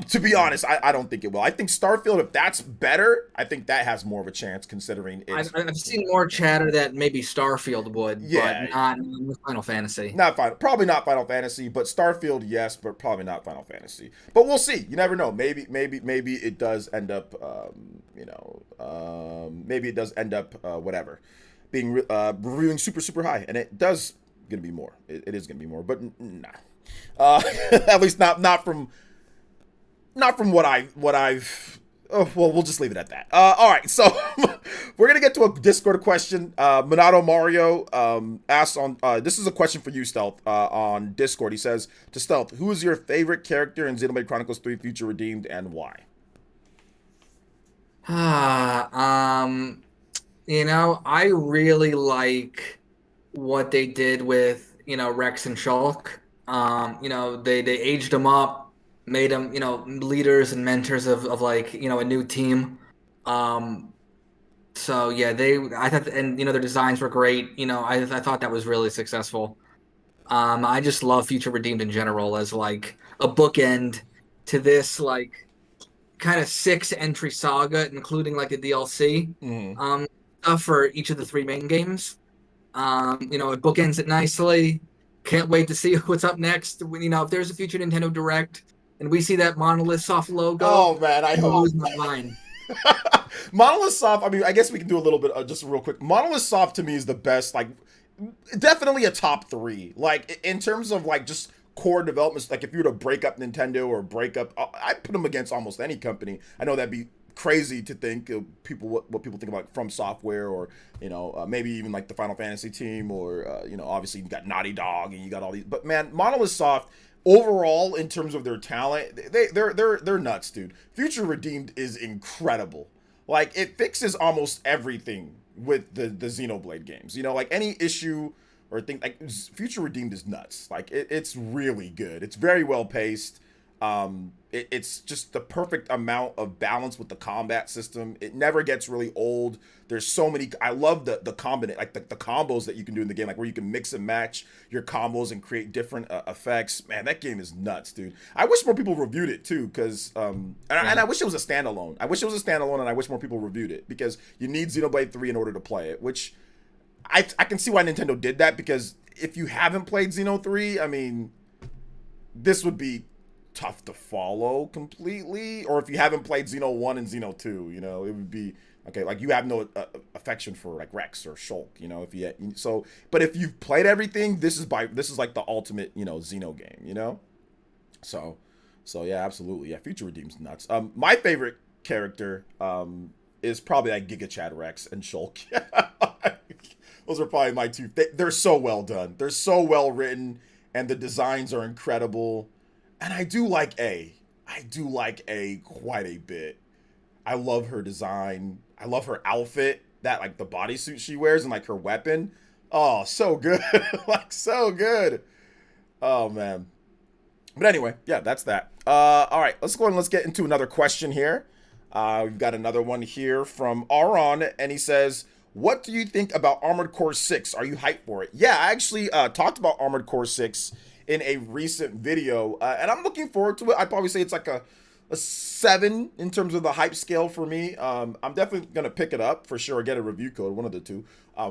To be honest, I don't think it will. I think Starfield, if that's better, I think that has more of a chance considering it's...
I've seen more chatter that maybe Starfield would,
yeah,
but not Final Fantasy.
Probably not Final Fantasy, but Starfield, yes, but probably not Final Fantasy. But we'll see. You never know. Maybe it does end up, maybe it does end up, whatever, being reviewing super high, and it does gonna be more. It is gonna be more, but nah. At least not from what I've. Oh, well, we'll just leave it at that. All right, so we're gonna get to a Discord question. Minato Mario asks on. This is a question for you, Stealth, on Discord. He says to Stealth, "Who is your favorite character in Xenoblade Chronicles 3: Future Redeemed, and why?"
I really like what they did with, Rex and Shulk. They aged them up, made them, leaders and mentors of like, a new team. So yeah, I thought, and their designs were great. I thought that was really successful. I just love Future Redeemed in general as like a bookend to this like kind of 6-entry saga, including like the DLC.
Mm-hmm.
Stuff for each of the 3 main games. It bookends it nicely. Can't wait to see what's up next. If there's a future Nintendo Direct and we see that Monolith Soft logo,
oh man, I hope.
Lose my mind.
Monolith Soft. I mean, I guess we can do a little bit, just real quick. Monolith Soft to me is the best. Like, definitely a top 3. Like in terms of like just core developments. Like if you were to break up Nintendo or break up, I'd put them against almost any company. I know that'd be crazy to think what people think about From Software, or maybe even like the Final Fantasy team, or obviously you got Naughty Dog and you got all these, but man, Monolith Soft overall in terms of their talent, they're nuts, dude. Future Redeemed is incredible. Like it fixes almost everything with the Xenoblade games, like any issue or thing, like Future Redeemed is nuts. Like it's really good. It's very well paced. It's just the perfect amount of balance with the combat system. It never gets really old. There's so many. I love the like the combos that you can do in the game, like where you can mix and match your combos and create different effects. Man, that game is nuts, dude. I wish more people reviewed it too, because and I wish it was a standalone. I wish it was a standalone, and I wish more people reviewed it, because you need Xenoblade 3 in order to play it. Which I can see why Nintendo did that, because if you haven't played Xeno 3, I mean, this would be tough to follow completely. Or if you haven't played Xeno 1 and Xeno 2, you know, it would be okay, like you have no affection for like Rex or Shulk, you know, if you so. But if you've played everything, this is like the ultimate, you know, Xeno game, you know. So yeah, absolutely, yeah. Future Redeem's nuts. My favorite character is probably like Giga Chad Rex and Shulk. Those are probably my two. They're so well done. They're so well written, and the designs are incredible. And I do like A quite a bit. I love her design. I love her outfit, that like the bodysuit she wears and like her weapon. Oh, so good. Like so good. Oh man. But anyway, yeah, that's that. All right, let's go and let's get into another question here. We've got another one here from Aron, and he says, what do you think about Armored Core 6? Are you hyped for it? Yeah, I actually talked about Armored Core 6 in a recent video, and I'm looking forward to it. I'd probably say it's like a 7 in terms of the hype scale for me. I'm definitely going to pick it up for sure, get a review code, one of the two,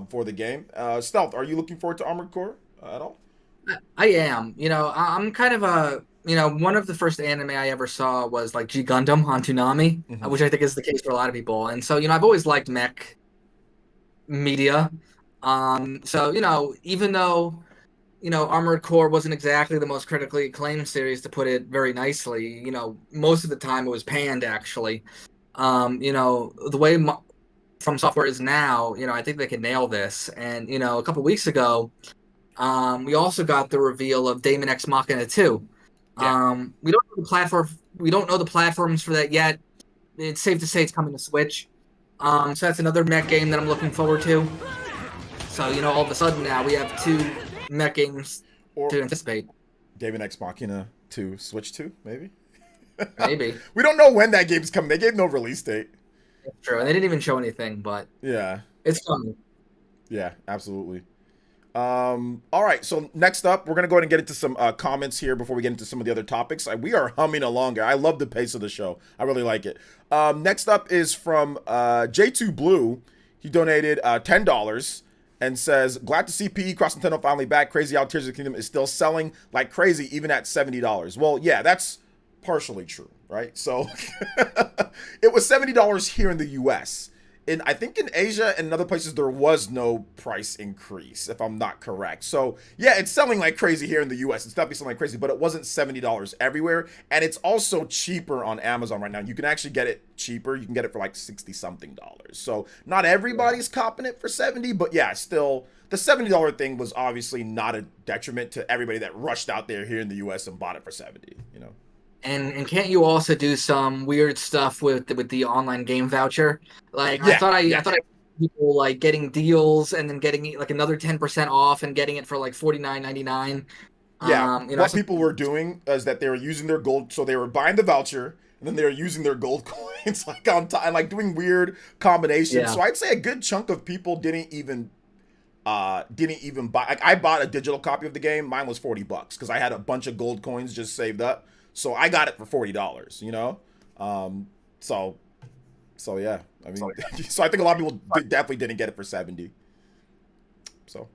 for the game. Stealth, are you looking forward to Armored Core at all?
I am. You know, I'm kind of a, you know, one of the first anime I ever saw was like G Gundam on Toonami, which I think is the case for a lot of people. And so, you know, I've always liked mech media. So, you know, even though, you know, Armored Core wasn't exactly the most critically acclaimed series, to put it very nicely, you know, most of the time it was panned, actually. You know, the way From Software is now, you know, I think they can nail this. And, you know, a couple weeks ago, we also got the reveal of Daemon X Machina 2.
Yeah.
We don't know the platform. We don't know the platforms for that yet. It's safe to say it's coming to Switch. So that's another mech game that I'm looking forward to. So, you know, all of a sudden now we have 2 mech games to anticipate.
Daemon X Machina 2, Switch 2, maybe?
Maybe.
We don't know when that game's coming. They gave no release date.
That's true. And they didn't even show anything, but
yeah,
it's coming.
Yeah, absolutely. All right, so next up, we're going to go ahead and get into some comments here before we get into some of the other topics. We are humming along. I love the pace of the show. I really like it. Next up is from J2 Blue. He donated $10 and says, glad to see PE Cross Nintendo finally back. Crazy how Tears of the Kingdom is still selling like crazy, even at $70. Well, yeah, that's partially true, right? So it was $70 here in the US. I think in Asia and other places there was no price increase, if I'm not correct. So yeah, it's selling like crazy here in the US. It's definitely selling like crazy, but it wasn't $70 everywhere. And it's also cheaper on Amazon right now. You can actually get it cheaper. You can get it for like 60 something dollars. So not everybody's copping it for 70, but yeah, still the $70 thing was obviously not a detriment to everybody that rushed out there here in the US and bought it for 70, you know.
And can't you also do some weird stuff with the online game voucher? Like
Yeah.
I thought people like getting deals and then getting like another 10% off and getting it for like $49.99.
Yeah,
you know,
what people were doing is that they were using their gold, so they were buying the voucher and then they were using their gold coins like on time, like doing weird combinations.
Yeah.
So I'd say a good chunk of people didn't even buy. Like I bought a digital copy of the game. Mine was $40 because I had a bunch of gold coins just saved up. So I got it for $40, you know? So yeah, I mean, so I think a lot of people definitely didn't get it for 70. So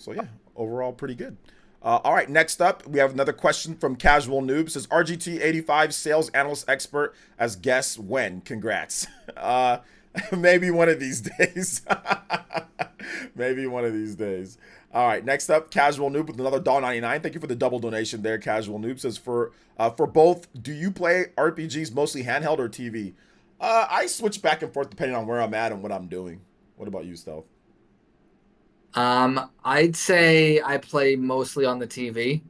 yeah, overall pretty good. All right, next up, we have another question from Casual Noob. It says, RGT85 sales analyst expert as guest when? Congrats. Maybe one of these days. Maybe one of these days. All right, next up, Casual Noob with another $1.99. Thank you for the double donation there, Casual Noob. Says, for both, do you play RPGs mostly handheld or TV? I switch back and forth depending on where I'm at and what I'm doing. What about you, Stealth?
I'd say I play mostly on the TV.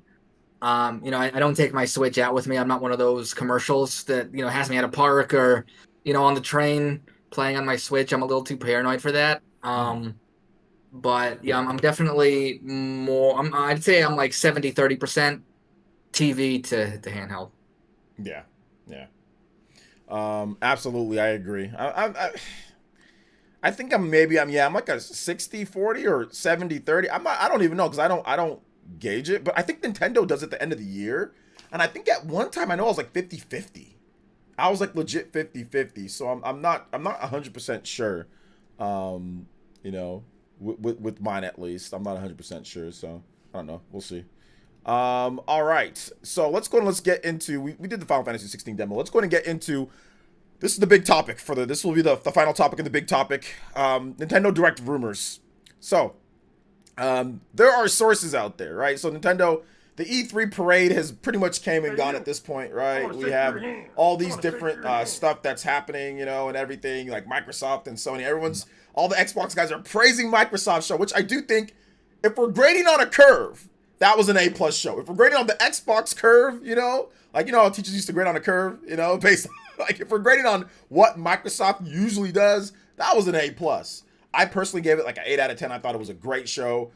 You know, I don't take my Switch out with me. I'm not one of those commercials that, you know, has me at a park or, you know, on the train playing on my Switch. I'm a little too paranoid for that. But yeah, I'm definitely more, I'd say I'm like 70-30% TV to handheld.
Yeah, yeah. Absolutely, I agree. I think I'm like a 60-40 or 70-30. I don't even know because I don't gauge it, but I think Nintendo does it at the end of the year. And I think at one time I know I was like 50-50. I was like legit 50-50. So I'm not 100% sure. You know, with mine at least. I'm not 100% sure, so I don't know. We'll see. All right. So let's get into we did the Final Fantasy 16 demo. Let's go ahead and get into this is the big topic for this will be the final topic of the big topic. Nintendo Direct rumors. So, there are sources out there, right? So Nintendo, the E3 parade has pretty much came and gone at this point, right? We have all these different stuff that's happening, and everything like Microsoft and Sony. All the Xbox guys are praising Microsoft's show, which I do think, if we're grading on a curve, that was an A+ show. If we're grading on the Xbox curve, like how teachers used to grade on a curve, based like if we're grading on what Microsoft usually does, that was an A+. I personally gave it like an 8 out of 10. I thought it was a great show.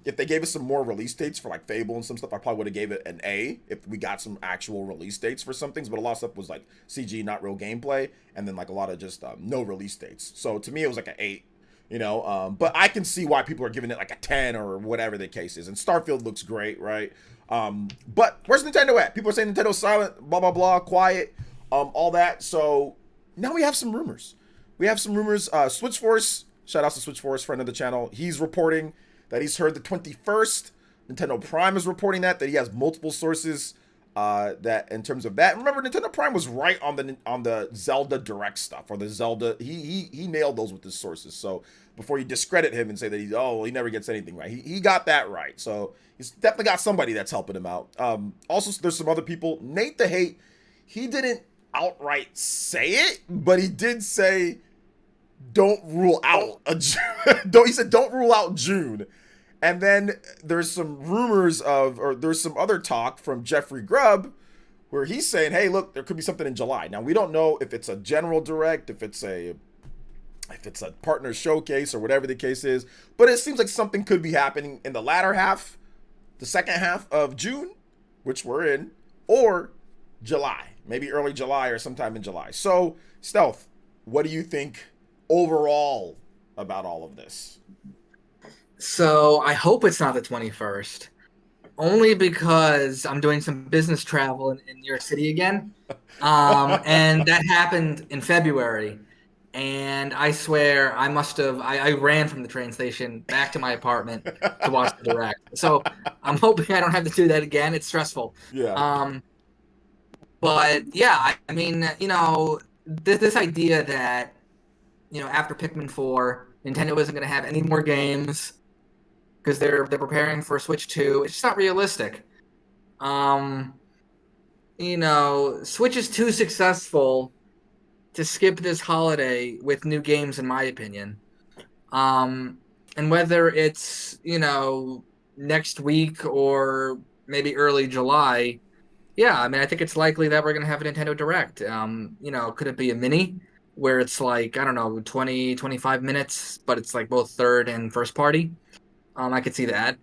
If they gave us some more release dates for like Fable and some stuff, I probably would have gave it an A if we got some actual release dates for some things. But a lot of stuff was like CG, not real gameplay, and then like a lot of just no release dates. So to me, it was like an 8. But I can see why people are giving it like a 10 or whatever the case is. And Starfield looks great, right? But where's Nintendo at? People are saying Nintendo's silent, blah, blah, blah, quiet, all that. So now we have some rumors. Switchforce, shout out to Switchforce, friend of the channel. He's reporting that he's heard the 21st. Nintendo Prime is reporting that he has multiple sources that in terms of that. Remember, Nintendo Prime was right on the Zelda Direct stuff, or the Zelda. He nailed those with his sources. So before you discredit him and say that he never gets anything right, he got that right. So he's definitely got somebody that's helping him out. Also, there's some other people. Nate the Hate, he didn't outright say it, but he did say don't rule out he said don't rule out June. And then there's some rumors there's some other talk from Jeffrey Grubb where he's saying, hey, look, there could be something in July. Now, we don't know if it's a general direct, if it's a partner showcase or whatever the case is, but it seems like something could be happening in the latter half, the second half of June, which we're in, or July, maybe early July or sometime in July. So, Stealth, what do you think overall about all of this?
So I hope it's not the 21st, only because I'm doing some business travel in New York City again. And that happened in February. And I swear I ran from the train station back to my apartment to watch the Direct. So I'm hoping I don't have to do that again. It's stressful.
Yeah.
But yeah, I mean, this idea that, after Pikmin 4, Nintendo isn't going to have any more games because they're preparing for Switch 2. It's just not realistic. Switch is too successful to skip this holiday with new games, in my opinion. And whether it's, next week or maybe early July, yeah, I mean, I think it's likely that we're going to have a Nintendo Direct. Could it be a mini where it's like, I don't know, 20, 25 minutes, but it's like both third and first party? I could see that.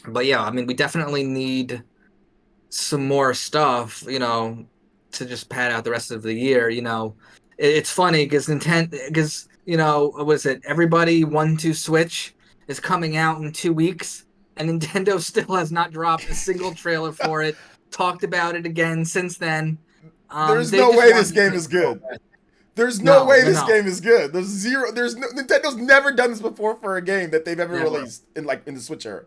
But yeah, I mean, we definitely need some more stuff, to just pad out the rest of the year. It's funny because what is it? Everybody 1-2 Switch is coming out in 2 weeks, and Nintendo still has not dropped a single trailer for it. Talked about it again since then.
There's no way this game is good. There's no way this game is good. Nintendo's never done this before for a game that they've ever released in the Switch era.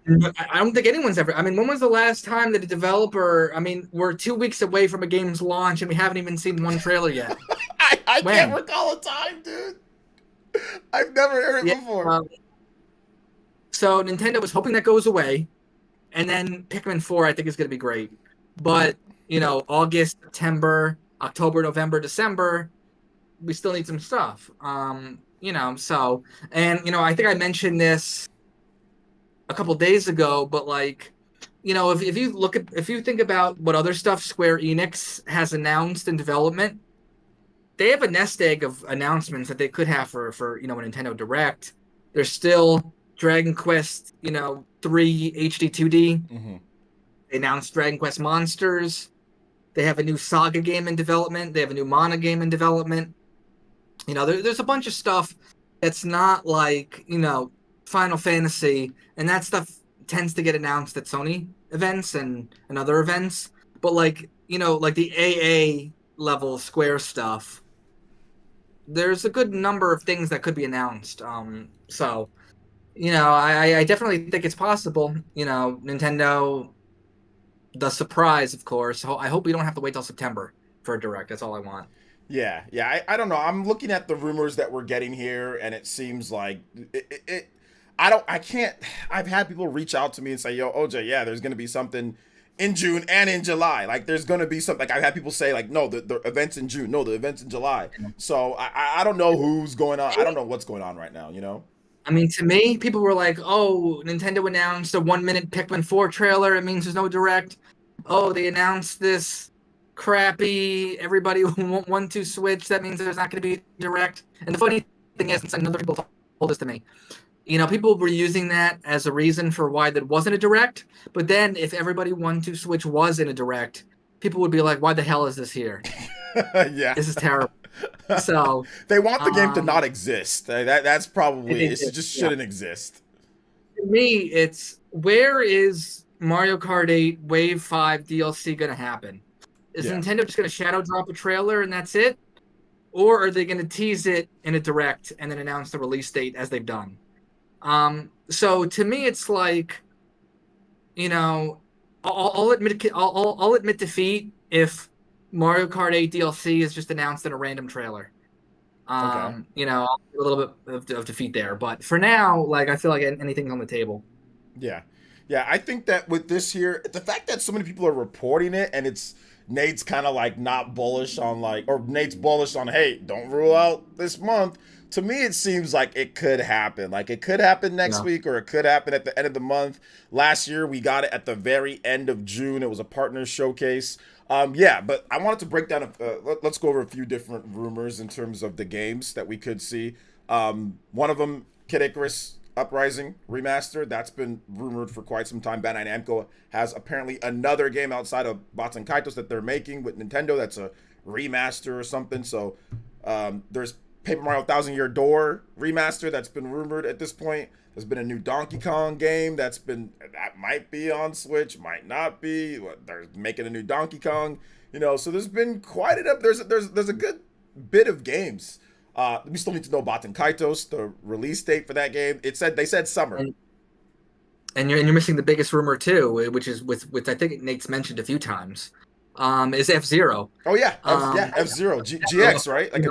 I don't think anyone's ever. I mean, when was the last time that a developer? I mean, we're 2 weeks away from a game's launch and we haven't even seen one trailer yet.
I can't recall a time, dude. I've never heard it before.
So Nintendo was hoping that goes away, and then Pikmin 4 I think is going to be great. But August, September, October, November, December, we still need some stuff. I think I mentioned this a couple days ago, but if you think about what other stuff Square Enix has announced in development, they have a nest egg of announcements that they could have for a Nintendo Direct. There's still Dragon Quest, 3 HD 2D.
Mm-hmm.
They announced Dragon Quest Monsters. They have a new Saga game in development. They have a new Mana game in development. There's a bunch of stuff that's not like, Final Fantasy, and that stuff tends to get announced at Sony events and other events. But like, like the AA level Square stuff, there's a good number of things that could be announced. So, I definitely think it's possible. Nintendo, the surprise, of course. I hope we don't have to wait till September for a direct. That's all I want.
Yeah, I don't know. I'm looking at the rumors that we're getting here, and it seems like I've had people reach out to me and say, yo, OJ, yeah, there's going to be something in June and in July. Like, there's going to be something. Like, I've had people say, like, no, the event's in June. No, the event's in July. So I don't know who's going on. I don't know what's going on right now,
I mean, to me, people were like, oh, Nintendo announced a 1-minute Pikmin 4 trailer. It means there's no direct. Oh, they announced this crappy everybody who won't want to Switch. That means there's not going to be direct. And the funny thing is, and other people told this to me, people were using that as a reason for why there wasn't a direct. But then if everybody won to Switch was in a direct, people would be like, why the hell is this here?
Yeah.
This is terrible. So
they want the game to not exist. That's probably it. Just shouldn't exist.
To me, it's where is Mario Kart 8 Wave 5 DLC going to happen? Is Nintendo just going to shadow drop a trailer and that's it? Or are they going to tease it in a direct and then announce the release date as they've done? So to me, it's like, I'll admit defeat if Mario Kart 8 DLC is just announced in a random trailer. A little bit of defeat there. But for now, like, I feel like anything's on the table.
Yeah. Yeah, I think that with this here, the fact that so many people are reporting it and it's Nate's kind of like not bullish on or Nate's bullish on, hey, don't rule out this month. To me, it seems like it could happen. Like, it could happen next week or it could happen at the end of the month. Last year, we got it at the very end of June. It was a partner showcase. But I wanted to break down, let's go over a few different rumors in terms of the games that we could see. One of them, Kid Icarus Uprising Remaster, that's been rumored for quite some time. Bandai Namco has apparently another game outside of Baten Kaitos that they're making with Nintendo that's a remaster or something. So there's Paper Mario Thousand Year Door Remaster that's been rumored at this point. There's been a new Donkey Kong game that might be on Switch, might not be. They're making a new Donkey Kong, So there's been quite enough. There's a good bit of games. We still need to know Baten Kaitos, the release date for that game. They said summer.
And you're missing the biggest rumor too, which is with I think Nate's mentioned a few times, is F-Zero.
Oh yeah, F-Zero, GX, right? Like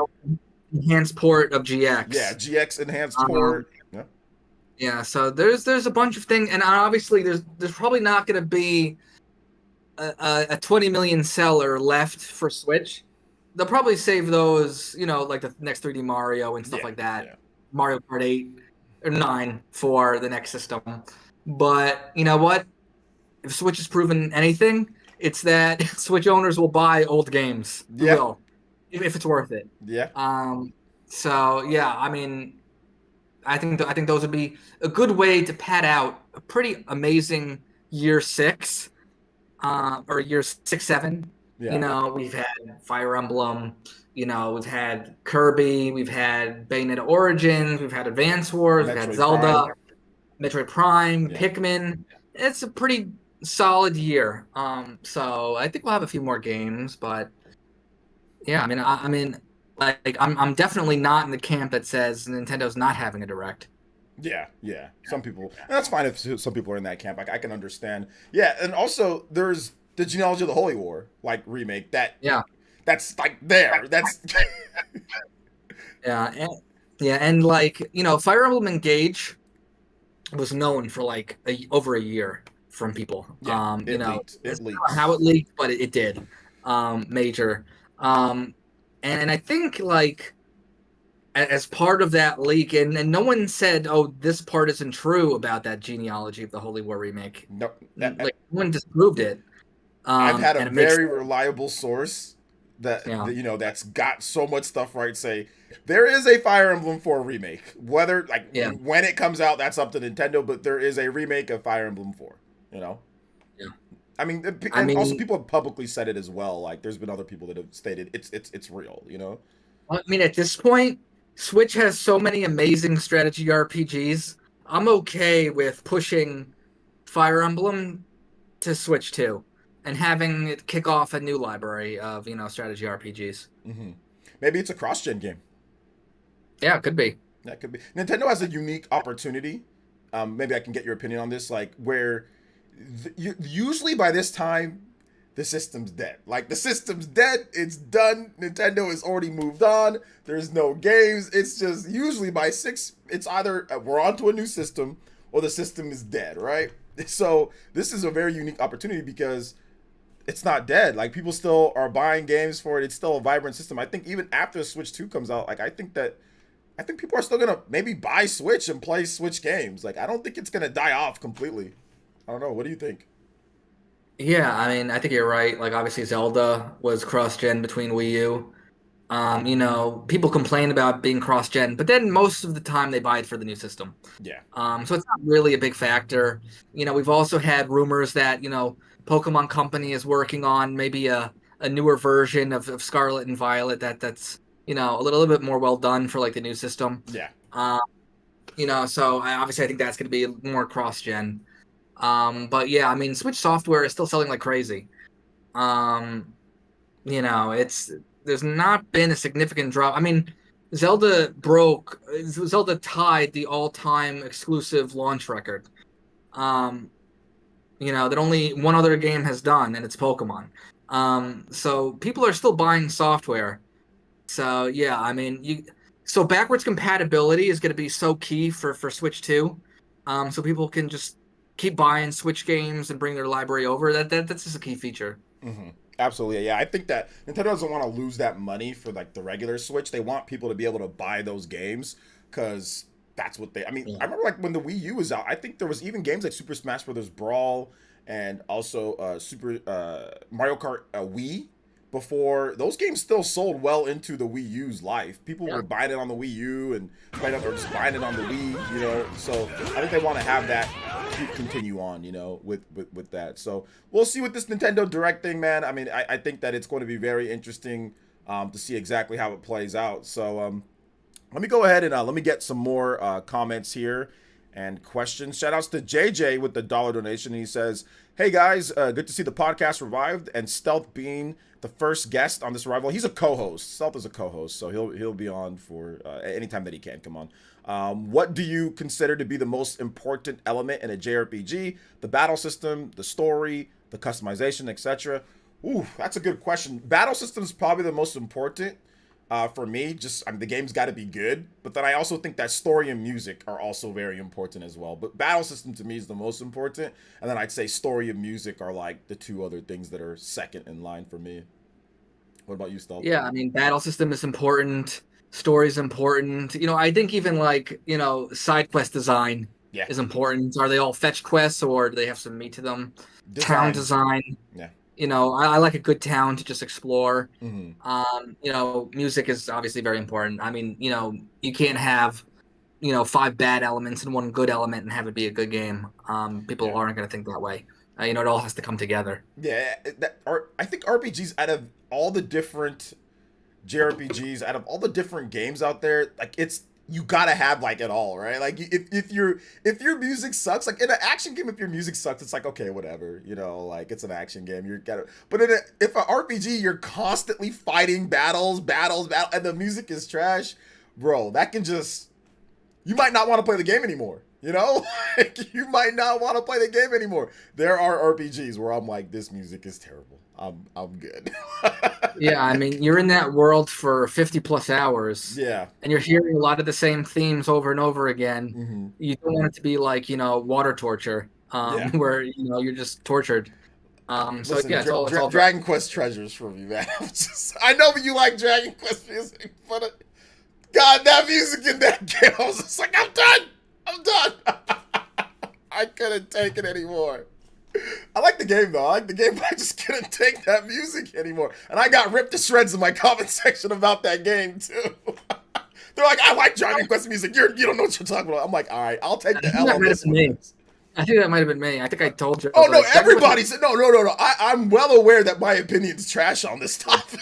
enhanced port of GX.
Yeah, GX enhanced port.
Yeah, so there's a bunch of things, and obviously there's probably not going to be a 20 million seller left for Switch. They'll probably save those, like the next 3D Mario and stuff like that. Yeah. Mario Kart 8 or 9 for the next system. But you know what? If Switch has proven anything, it's that Switch owners will buy old games. Yeah. Will, if it's worth it.
Yeah.
So yeah, I mean, I think those would be a good way to pad out a pretty amazing year 6, or year 6, 7. Yeah. We've had Fire Emblem, we've had Kirby, we've had Bayonetta Origins, we've had Advance Wars, we've had Zelda, Metroid Prime, Pikmin. It's a pretty solid year. So I think we'll have a few more games, but yeah, I mean, I'm definitely not in the camp that says Nintendo's not having a direct.
Yeah. Some people, and that's fine if some people are in that camp. I can understand. Yeah, and also there's the Genealogy of the Holy War remake that's there. That's
and Fire Emblem Engage was known for over a year from people.
It leaked.
It leaked. How it leaked, but it did. Major. And I think as part of that leak, and no one said, "Oh, this part isn't true about that Genealogy of the Holy War remake."
No,
no one disproved it.
I've had a very reliable source that that's got so much stuff right. Say there is a Fire Emblem 4 remake. Whether when it comes out, that's up to Nintendo. But there is a remake of Fire Emblem 4.
Yeah.
I mean,
I
and also
mean,
people have publicly said it as well. Like, there's been other people that have stated it's real. You know?
at this point, Switch has so many amazing strategy RPGs. I'm okay with pushing Fire Emblem to Switch 2 and having it kick off a new library of, strategy RPGs.
Hmm. Maybe it's a cross-gen game.
Yeah, it could be.
That could be. Nintendo has a unique opportunity. Maybe I can get your opinion on this. Like, where usually by this time, the system's dead. Like, the system's dead. It's done. Nintendo has already moved on. There's no games. It's just usually by 6, it's either we're on to a new system or the system is dead, right? So this is a very unique opportunity because it's not dead. Like, people still are buying games for it. It's still a vibrant system. I think even after Switch 2 comes out, like, I think people are still gonna maybe buy Switch and play Switch games. Like, I don't think it's gonna die off completely. I don't know. What do you think?
Yeah, I think you're right. Like, obviously, Zelda was cross-gen between Wii U. People complain about being cross-gen, but then most of the time they buy it for the new system.
Yeah.
So it's not really a big factor. We've also had rumors that, Pokemon Company is working on maybe a newer version of Scarlet and Violet that's, a little bit more well done for like the new system.
Yeah.
So I think that's going to be more cross-gen. But yeah, Switch software is still selling like crazy. There's not been a significant drop. Zelda tied the all-time exclusive launch record. That only one other game has done, and it's Pokemon. So people are still buying software. So yeah, so backwards compatibility is going to be so key for Switch 2. So people can just keep buying Switch games and bring their library over. That's just a key feature.
Mm-hmm. Absolutely. Yeah, I think that Nintendo doesn't want to lose that money for like the regular Switch. They want people to be able to buy those games because that's what they. I remember like when the Wii U was out. I think there was even games like Super Smash Bros. Brawl and also Super Mario Kart Wii. Before those games still sold well into the Wii U's life. People were buying it on the Wii U and or just buying it on the Wii, So I think they want to have that continue on, with that. So we'll see with this Nintendo Direct thing, man. I think that it's going to be very interesting to see exactly how it plays out. So let me go ahead and let me get some more comments here and questions. Shout outs to JJ with the $1 donation. He says, "Hey guys, good to see the podcast revived and Stealth being the first guest on this revival." He's a co-host. Stealth is a co-host, so he'll be on for anytime that he can. Come on. What do you consider to be the most important element in a JRPG? The battle system, the story, the customization, etc. Ooh, that's a good question. Battle system is probably the most important. For me, the game's got to be good, but then I also think that story and music are also very important as well. But battle system to me is the most important, and then I'd say story and music are like the two other things that are second in line for me. What about you, Stel?
Yeah, battle system is important. Story is important. I think even like, side quest design is important. Are they all fetch quests or do they have some meat to them? Town design.
Yeah.
I like a good town to just explore.
Mm-hmm.
Music is obviously very important. You can't have, 5 bad elements and 1 good element and have it be a good game. People aren't going to think that way. It all has to come together.
Yeah, I think RPGs, out of all the different JRPGs, out of all the different games out there, like you gotta have like it all, right? Like if your music sucks, like in an action game, if your music sucks, it's like, okay, whatever, like it's an action game. But if an RPG, you're constantly fighting battles, and the music is trash, bro, that can you might not want to play the game anymore. Like, you might not want to play the game anymore. There are RPGs where I'm like, this music is terrible. I'm good.
Yeah, you're in that world for 50 plus hours.
Yeah.
And you're hearing a lot of the same themes over and over again.
Mm-hmm.
You don't want it to be like, water torture, where, you're just tortured.
Listen,
it's all
Dragon Quest treasures for me, man. I know you like Dragon Quest music, but God, that music in that game, I was just like, I'm done. I couldn't take it anymore. I like the game though. I just couldn't take that music anymore. And I got ripped to shreds in my comment section about that game too. They're like, I like Dragon Quest music. You don't know what you're talking about. I'm like, all right, I'll take the L on this one.
I think that might have been me. I think I told you.
Oh no,
Like,
everybody said no. I'm well aware that my opinion's trash on this topic.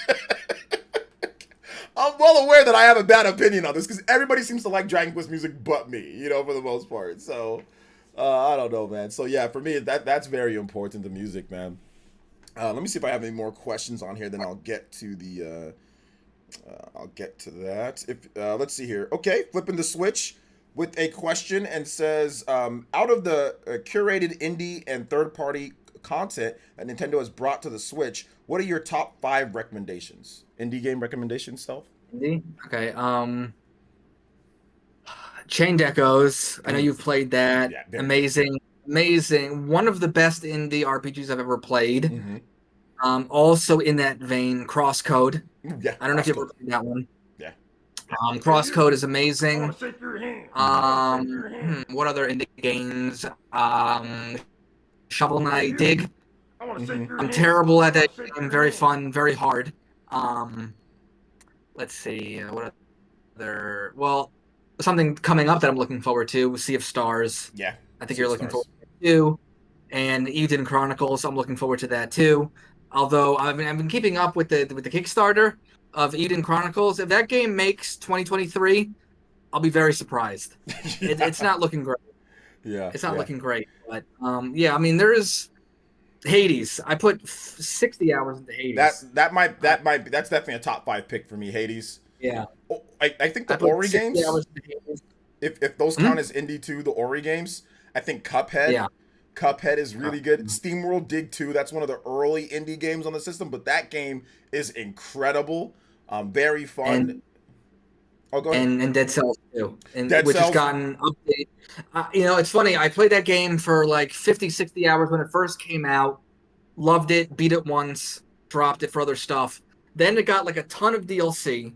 I'm well aware that I have a bad opinion on this because everybody seems to like Dragon Quest music but me, for the most part. So I don't know, man. So yeah, for me that's very important, the music, man. Let me see if I have any more questions on here. Then I'll get to the. I'll get to that. If let's see here. Okay, flipping the switch with a question and says, out of the curated indie and third-party content that Nintendo has brought to the Switch, what are your top 5 recommendations? Indie game recommendations, Stealth?
Indie? Okay. Chained Echoes. I know you've played that.
Yeah,
amazing. One of the best indie RPGs I've ever played.
Mm-hmm.
Also in that vein, Crosscode.
Yeah,
I don't know if you've ever played that one.
Yeah.
Crosscode is amazing.
Mm-hmm.
What other indie games? Shovel Knight, Dig.
Mm-hmm.
I'm terrible at that game. Very fun, very hard. Let's see. What other? Well, something coming up that I'm looking forward to. Sea of Stars.
Yeah.
I think you're looking forward to it too. And Eden Chronicles. I'm looking forward to that too. Although I've been keeping up with the Kickstarter of Eden Chronicles. If that game makes 2023, I'll be very surprised.
Yeah.
It's not looking great.
Yeah.
It's not looking great. But yeah, I mean, there's Hades. I put 60 hours into Hades.
That's definitely a top 5 pick for me, Hades.
Yeah.
Oh, I think the Ori games, if those count as indie too, the Ori games, I think Cuphead.
Yeah.
Cuphead is really good. SteamWorld Dig 2, that's one of the early indie games on the system, but that game is incredible. Very fun. Go ahead.
And Dead Cells too,
Dead
which
Cells.
has gotten updated. It's funny. I played that game for like 50, 60 hours when it first came out. Loved it, beat it once, dropped it for other stuff. Then it got like a ton of DLC.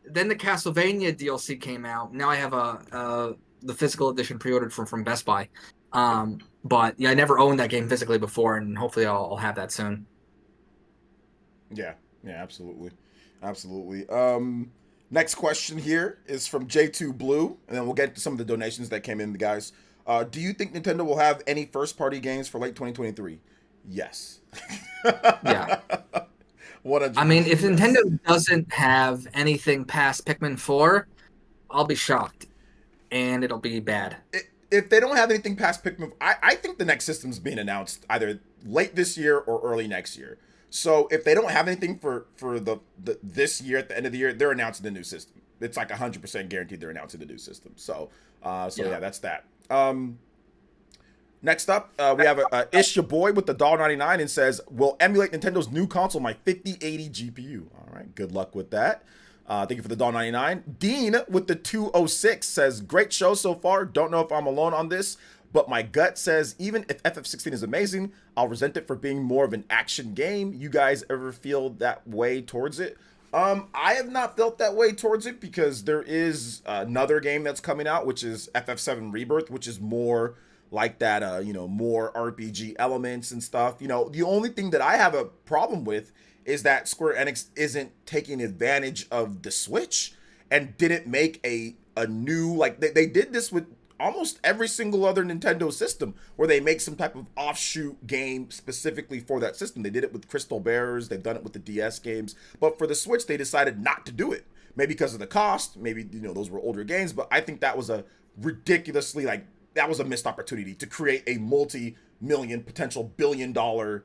Then the Castlevania DLC came out. Now I have the physical edition pre-ordered from Best Buy. But yeah, I never owned that game physically before, and hopefully I'll have that soon.
Yeah, absolutely. Next question here is from J2 Blue, and then we'll get to some of the donations that came in, guys. Do you think Nintendo will have any first-party games for late 2023? Yes.
Yeah.
100%.
I mean, if Nintendo doesn't have anything past Pikmin 4, I'll be shocked, and it'll be bad.
If they don't have anything past Pikmin, I think the next system's being announced either late this year or early next year. So if they don't have anything for this year, at the end of the year, they're announcing the new system. It's like 100% guaranteed they're announcing the new system. So yeah, that's that. Next up, we have Ish your boy with the $1.99 and says, will emulate Nintendo's new console my 5080 GPU. All right, good luck with that. Thank you for the $1.99. Dean with the 206 says, great show so far. Don't know if I'm alone on this, but my gut says even if FF16 is amazing, I'll resent it for being more of an action game. You guys ever feel that way towards it? I have not felt that way towards it because there is another game that's coming out, which is FF7 Rebirth, which is more like that, more RPG elements and stuff. The only thing that I have a problem with is that Square Enix isn't taking advantage of the Switch and didn't make a new, like they did this with almost every single other Nintendo system where they make some type of offshoot game specifically for that system. They did it with Crystal Bearers, they've done it with the DS games, but for the Switch they decided not to do it. Maybe because of the cost, maybe those were older games, but I think that was a ridiculously that was a missed opportunity to create a multi-million, potential billion-dollar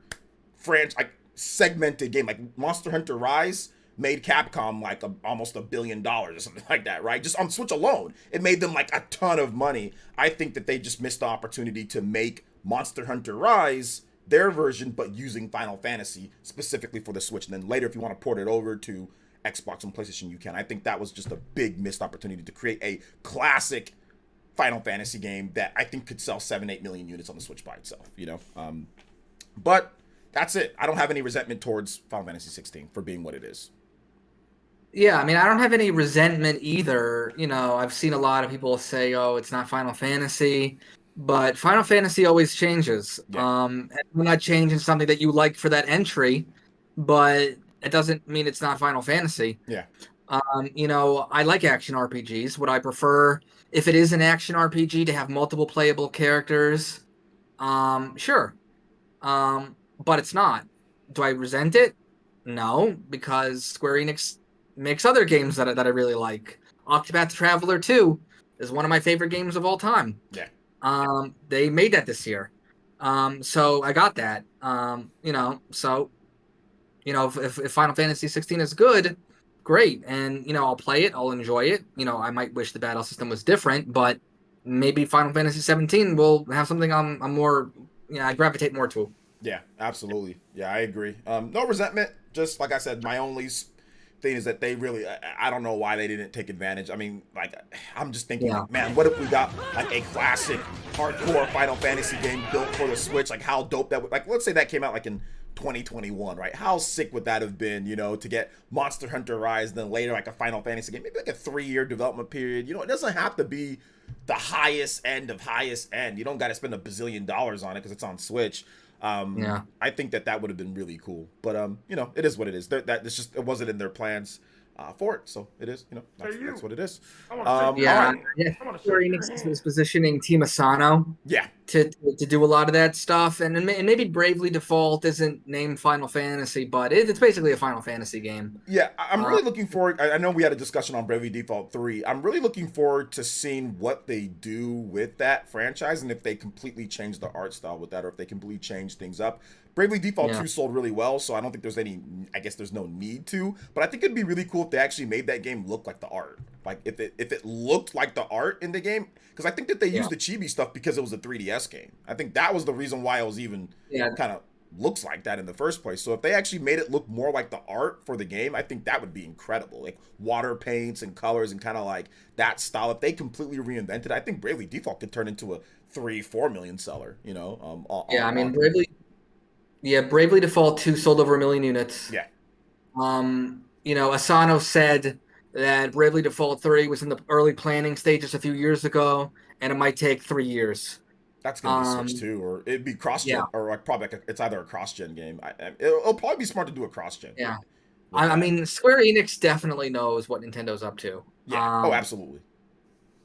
franchise, segmented game. Like Monster Hunter Rise made Capcom like almost $1 billion or something like that, right? Just on Switch alone, it made them like a ton of money. I think that they just missed the opportunity to make Monster Hunter Rise their version, but using Final Fantasy specifically for the Switch. And then later, if you want to port it over to Xbox and PlayStation, you can. I think that was just a big missed opportunity to create a classic Final Fantasy game that I think could sell 7-8 million units on the Switch by itself, But that's it. I don't have any resentment towards Final Fantasy 16 for being what it is.
Yeah, I mean, I don't have any resentment either. I've seen a lot of people say, oh, it's not Final Fantasy, but Final Fantasy always changes.
Yeah.
And we're not changing something that you like for that entry, but it doesn't mean it's not Final Fantasy.
Yeah.
I like action RPGs. Would I prefer, if it is an action RPG, to have multiple playable characters Sure. But it's not. Do I resent it? No, because Square Enix makes other games that I really like. Octopath Traveler 2 is one of my favorite games of all time.
Yeah.
They made that this year. So I got that. So if Final Fantasy 16 is good, great. And I'll play it, I'll enjoy it. I might wish the battle system was different, but maybe Final Fantasy 17 will have something I'm more I gravitate more to.
Yeah, absolutely. Yeah, I agree. No resentment. Just like I said, my only thing is that they really, I don't know why they didn't take advantage. I mean, like, I'm just thinking,
Yeah.
man, what if we got like a classic hardcore Final Fantasy game built for the Switch? Like, how dope that would, like, let's say that came out like in 2021, right? How sick would that have been, to get Monster Hunter Rise, then later like a Final Fantasy game, maybe like a 3-year development period. It doesn't have to be the highest end of highest end. You don't got to spend $1 bazillion on it because it's on Switch.
Yeah.
I think that would have been really cool, but it is what it is. It's just, it wasn't in their plans for it, so it is. That's what it is.
Yeah. Square Enix is positioning Team Asano
Yeah.
to do a lot of that stuff, and maybe Bravely Default isn't named Final Fantasy, but it's basically a Final Fantasy game.
Yeah, I'm really looking forward. I know we had a discussion on Bravely Default 3. I'm really looking forward to seeing what they do with that franchise and if they completely change the art style with that, or if they completely change things up. Bravely Default 2 sold really well, so I don't think there's no need to, but I think it'd be really cool if they actually made that game look like the art. Like if it looked like the art in the game, because I think that they used the chibi stuff because it was a 3DS game. I think that was the reason why it was even kind of looks like that in the first place. So if they actually made it look more like the art for the game, I think that would be incredible. Like water paints and colors and kind of like that style. If they completely reinvented it, I think Bravely Default could turn into a 3-4 million seller,
Bravely Default 2 sold over 1 million units.
Yeah.
Asano said that Bravely Default 3 was in the early planning stages a few years ago, and it might take 3 years.
That's gonna be Switch too, or it'd be cross-gen, or like probably it's either a cross-gen game. It'll probably be smart to do a cross-gen.
Yeah, I mean, Square Enix definitely knows what Nintendo's up to.
Yeah, absolutely.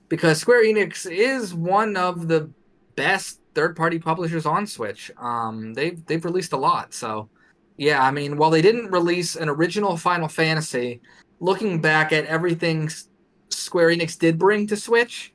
Because Square Enix is one of the best third-party publishers on Switch. They've released a lot, so yeah. I mean, while they didn't release an original Final Fantasy, looking back at everything Square Enix did bring to Switch,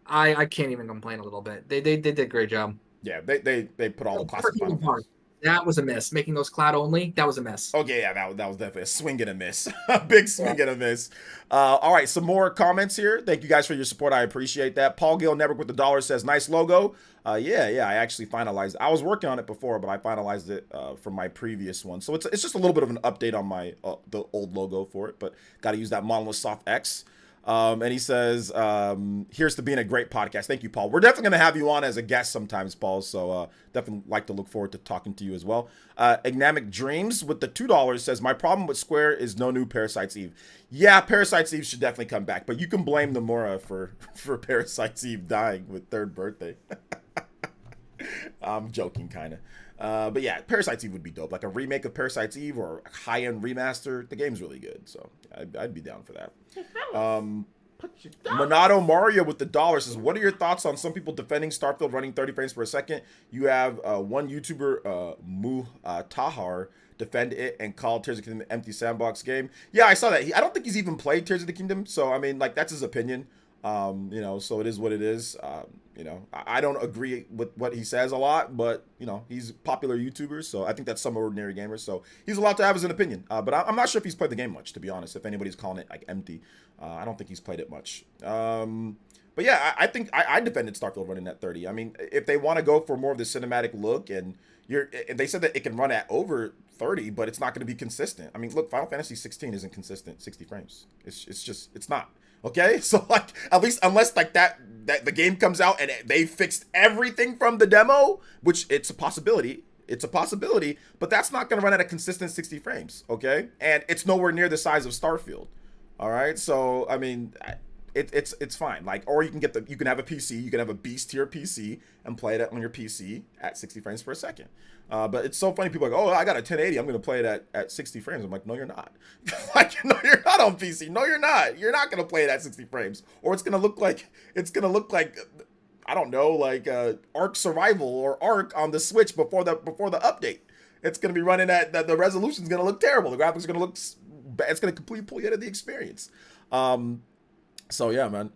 I can't even complain a little bit. They did a great job.
Yeah, they put all the classic Final Fantasy.
That was a miss. Making those cloud only, that was a miss.
Okay, yeah, that was definitely a swing and a miss. A big swing and a miss. All right, some more comments here. Thank you guys for your support. I appreciate that. Paul Gill Network with the $1 says, nice logo. Yeah, I actually finalized it. I was working on it before, but I finalized it from my previous one. So it's just a little bit of an update on my the old logo for it, but got to use that Monolith Soft X. And he says, here's to being a great podcast. Thank you, Paul. We're definitely going to have you on as a guest sometimes, Paul. So definitely like to look forward to talking to you as well. Ignamic Dreams with the $2 says, my problem with Square is no new Parasite's Eve. Yeah, Parasite's Eve should definitely come back. But you can blame Nomura for Parasite's Eve dying with third birthday. I'm joking, kind of. But yeah, Parasite's Eve would be dope. Like a remake of Parasite's Eve or a high-end remaster. The game's really good, so I'd be down for that. Monado Mario with the $1 says, what are your thoughts on some people defending Starfield running 30 frames per second? You have one YouTuber, Tahar, defend it and call Tears of the Kingdom an empty sandbox game. Yeah, I saw that. I don't think he's even played Tears of the Kingdom, so I mean, like, that's his opinion. So it is what it is. I don't agree with what he says a lot, but he's a popular YouTuber, so I think that's some ordinary gamer, so he's allowed to have his own opinion. But I'm not sure if he's played the game much, to be honest. If anybody's calling it like empty, I don't think he's played it much. But yeah, I think I defended Starfield running at 30. I mean, if they want to go for more of the cinematic look, and they said that it can run at over 30, but it's not going to be consistent. I mean, look, Final Fantasy 16 isn't consistent 60 frames. It's not. Okay, so like at least unless like that the game comes out and they fixed everything from the demo, which it's a possibility, but that's not going to run at a consistent 60 frames. Okay, and it's nowhere near the size of Starfield. All right, so I mean, it's fine. Like, or you can have a PC, you can have a beast tier PC and play it on your PC at 60 frames per second. But it's so funny. People are like, oh, I got a 1080. I'm going to play it at 60 frames. I'm like, no, you're not. Like, no, you're not on PC. No, you're not. You're not going to play it at 60 frames. Or it's going to look like I don't know, like Ark Survival or Ark on the Switch before the update. It's gonna be running at the resolution's gonna look terrible. The graphics are gonna look, it's gonna completely pull you out of the experience. So yeah, man.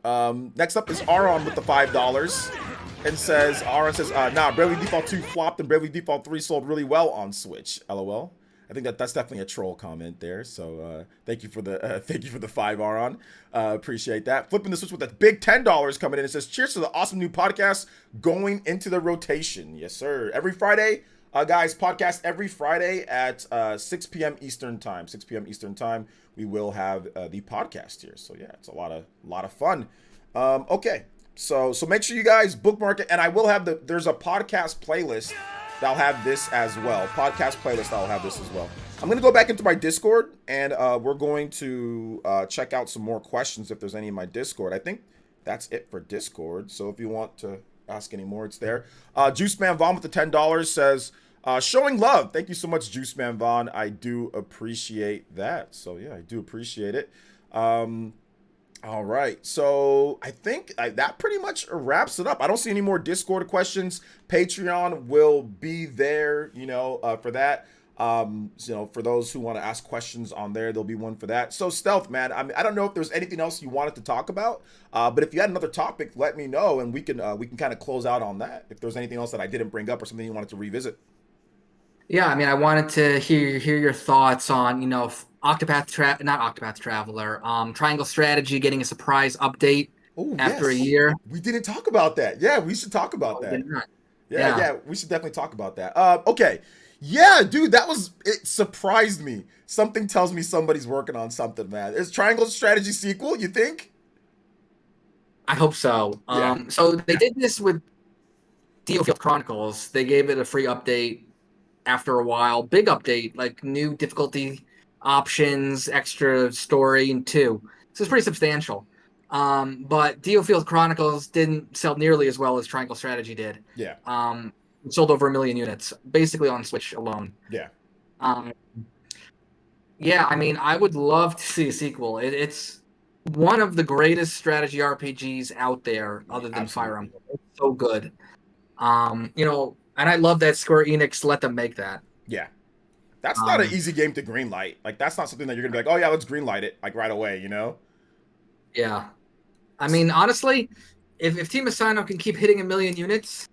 Next up is Aron with the $5 and says, Aron says, nah, Bravely Default 2 flopped and Bravely Default 3 sold really well on Switch. LOL. I think that's definitely a troll comment there. So thank you for the 5 Aron. Appreciate that. Flipping the switch with a big $10 coming in. It says, cheers to the awesome new podcast going into the rotation. Yes, sir. Every Friday, guys, podcast every Friday at 6 p.m. Eastern time. 6 p.m. Eastern time. We will have the podcast here. So yeah, it's a lot of fun. Okay, so make sure you guys bookmark it, and I will have there's a podcast playlist that'll have this as well. Podcast playlist that'll have this as well. I'm gonna go back into my Discord, and we're going to check out some more questions if there's any in my Discord. I think that's it for Discord. So if you want to ask any more, it's there. Juice Man Vaughn with the $10 says, showing love. Thank you so much, Juice Man Vaughn. I do appreciate that. So yeah, I do appreciate it. All right, so I think that pretty much wraps it up. I don't see any more Discord questions. Patreon will be there, for that. For those who want to ask questions on there, there'll be one for that. So Stealth, man, I mean, I don't know if there's anything else you wanted to talk about, but if you had another topic, let me know, and we can kind of close out on that. If there's anything else that I didn't bring up or something you wanted to revisit.
Yeah, I mean, I wanted to hear your thoughts on, not Octopath Traveler, Triangle Strategy getting a surprise update after a year.
We didn't talk about that. Yeah, we should talk about that. Yeah, we should definitely talk about that. Okay. Yeah, dude, it surprised me. Something tells me somebody's working on something, man. Is Triangle Strategy sequel, you think?
I hope so.
Yeah.
So they did this with DioField Chronicles. They gave it a free update after a while. Big update, like new difficulty options, extra story, and 2. So it's pretty substantial. But DioField Chronicles didn't sell nearly as well as Triangle Strategy did.
Yeah.
It sold over 1 million units, basically on Switch alone.
Yeah.
Yeah, I mean, I would love to see a sequel. It's one of the greatest strategy RPGs out there, other than Fire Emblem. It's so good. And I love that Square Enix let them make that.
Yeah. That's not an easy game to greenlight. Like, that's not something that you're going to be like, oh, yeah, let's greenlight it, like, right away,
Yeah. I mean, honestly, if Team Asano can keep hitting 1 million units,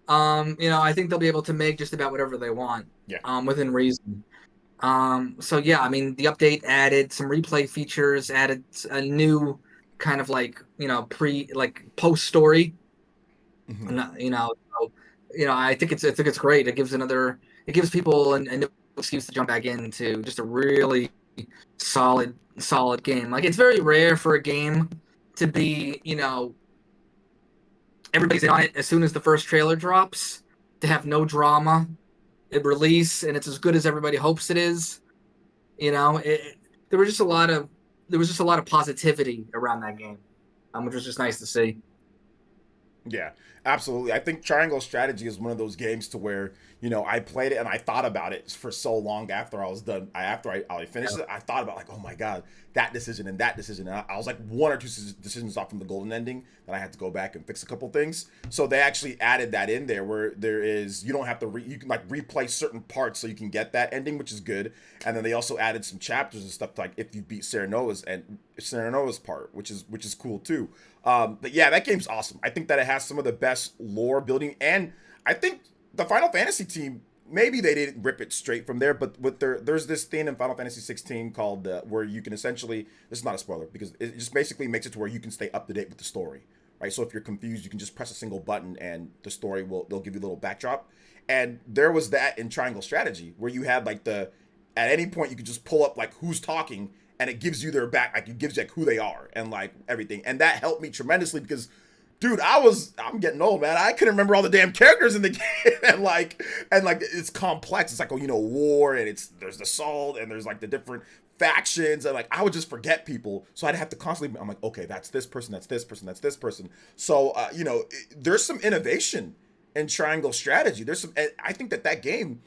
I think they'll be able to make just about whatever they want.
Yeah.
Within reason. So, yeah, I mean, the update added some replay features, added a new kind of like, post story.
Mm-hmm.
I think it's great. It gives people a new excuse to jump back into just a really solid game. Like, it's very rare for a game to be, everybody's in on it as soon as the first trailer drops, to have no drama at release, and it's as good as everybody hopes it is. There was just a lot of positivity around that game, which was just nice to see.
Yeah, absolutely. I think Triangle Strategy is one of those games to where, I played it and I thought about it for so long after I was done. After I finished it, I thought about, like, oh my God, that decision and that decision. And I was like 1 or 2 decisions off from the golden ending that I had to go back and fix a couple things. So they actually added that in there where you don't have to, you can like replay certain parts so you can get that ending, which is good. And then they also added some chapters and stuff like if you beat Serenoa's part, which is cool too. But yeah, that game's awesome. I think that it has some of the best lore building, and I think the Final Fantasy team, maybe they didn't rip it straight from there, but there's this thing in Final Fantasy 16 called where you can essentially, this is not a spoiler because it just basically makes it to where you can stay up to date with the story, right? So if you're confused, you can just press a single button and the story they'll give you a little backdrop. And there was that in Triangle Strategy where you had like at any point you could just pull up like who's talking, and it gives you their back, like it gives you like who they are and like everything. And that helped me tremendously because, dude, I'm getting old, man. I couldn't remember all the damn characters in the game. and like it's complex. It's like, war, and there's the salt, and there's like the different factions, and like I would just forget people. So I'd have to constantly, I'm like, okay, that's this person, that's this person, that's this person. So there's some innovation in Triangle Strategy. I think that game,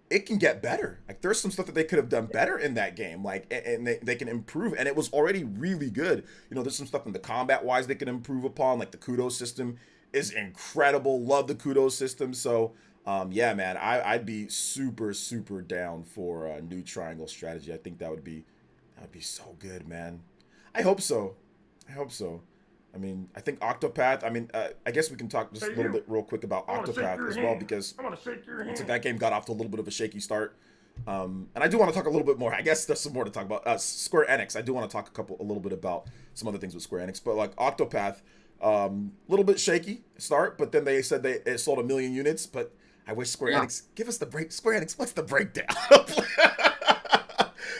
it can get better. Like there's some stuff that they could have done better in that game, like, and they can improve, and it was already really good. There's some stuff in the combat wise they can improve upon, like the kudos system is incredible. Love the kudos system. So yeah, man, I'd be super super down for a new triangle strategy. I think that would be so good, man. I hope so. I hope so. I mean, I think Octopath. I mean, I guess we can talk just a little bit real quick about Octopath as well because looks like that game got off to a little bit of a shaky start. And I do want to talk a little bit more. I guess there's some more to talk about. Square Enix. I do want to talk a little bit about some other things with Square Enix, but like Octopath, a little bit shaky start, but then they said it sold 1 million units. But I wish Square Enix give us the break. Square Enix, what's the breakdown?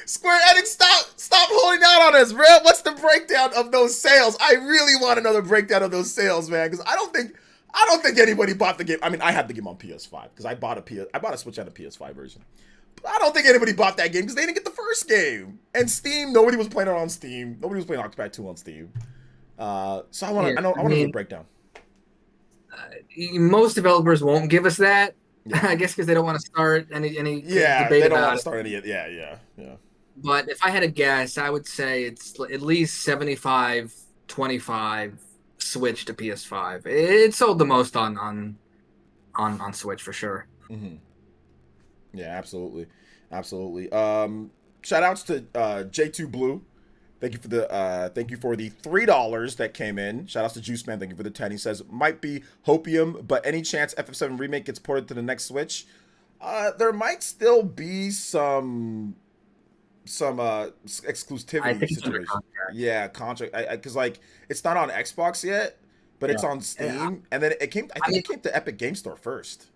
Square Enix, stop holding out on us, bro. What's the breakdown of those sales? I really want another breakdown of those sales, man, because I don't think anybody bought the game. I mean, I had the game on PS5 because I bought a Switch and a PS5 version. But I don't think anybody bought that game because they didn't get the first game. And Steam, nobody was playing it on Steam. Nobody was playing Octopath 2 on Steam. So I want a breakdown.
Most developers won't give us that. Yeah. I guess because they don't want to start any debate about it.
They don't want to start any. Yeah.
But if I had a guess, I would say it's at least 75-25 Switch to PS5. It sold the most on Switch for sure.
Mm-hmm. Yeah, absolutely. Shout outs to J2 Blue. Thank you for the $3 that came in. Shout outs to Juice Man. Thank you for the 10. He says might be hopium, but any chance FF7 remake gets ported to the next Switch? There might still be some exclusivity situation. Contract. Because like it's not on Xbox yet, but it's on Steam, and then it came to Epic Game Store first.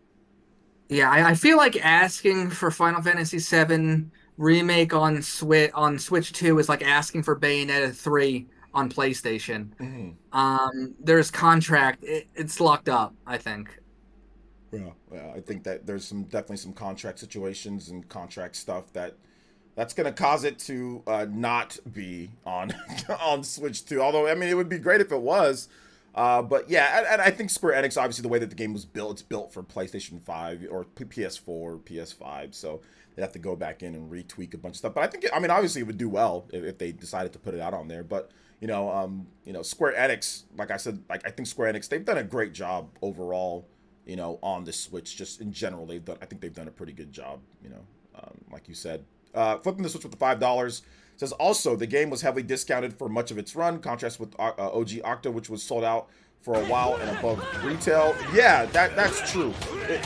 Yeah, I feel like asking for Final Fantasy VII remake on Switch 2 is like asking for Bayonetta 3 on PlayStation. Mm-hmm. There's contract. It's locked up, I think.
Yeah, I think that there's definitely some contract situations and contract stuff that's going to cause it to not be on on Switch 2. Although, I mean, it would be great if it was. But yeah, and I think Square Enix, obviously, the way that the game was built, it's built for PlayStation 5 or PS4, PS5. So they'd have to go back in and retweak a bunch of stuff. But obviously, it would do well if they decided to put it out on there. But Square Enix, like I said, like I think Square Enix, they've done a great job overall. On the Switch, just in general, I think they've done a pretty good job. Like you said. Flipping the Switch with the $5 says also the game was heavily discounted for much of its run, contrast with OG Octo, which was sold out for a while and above retail. Yeah, that's true.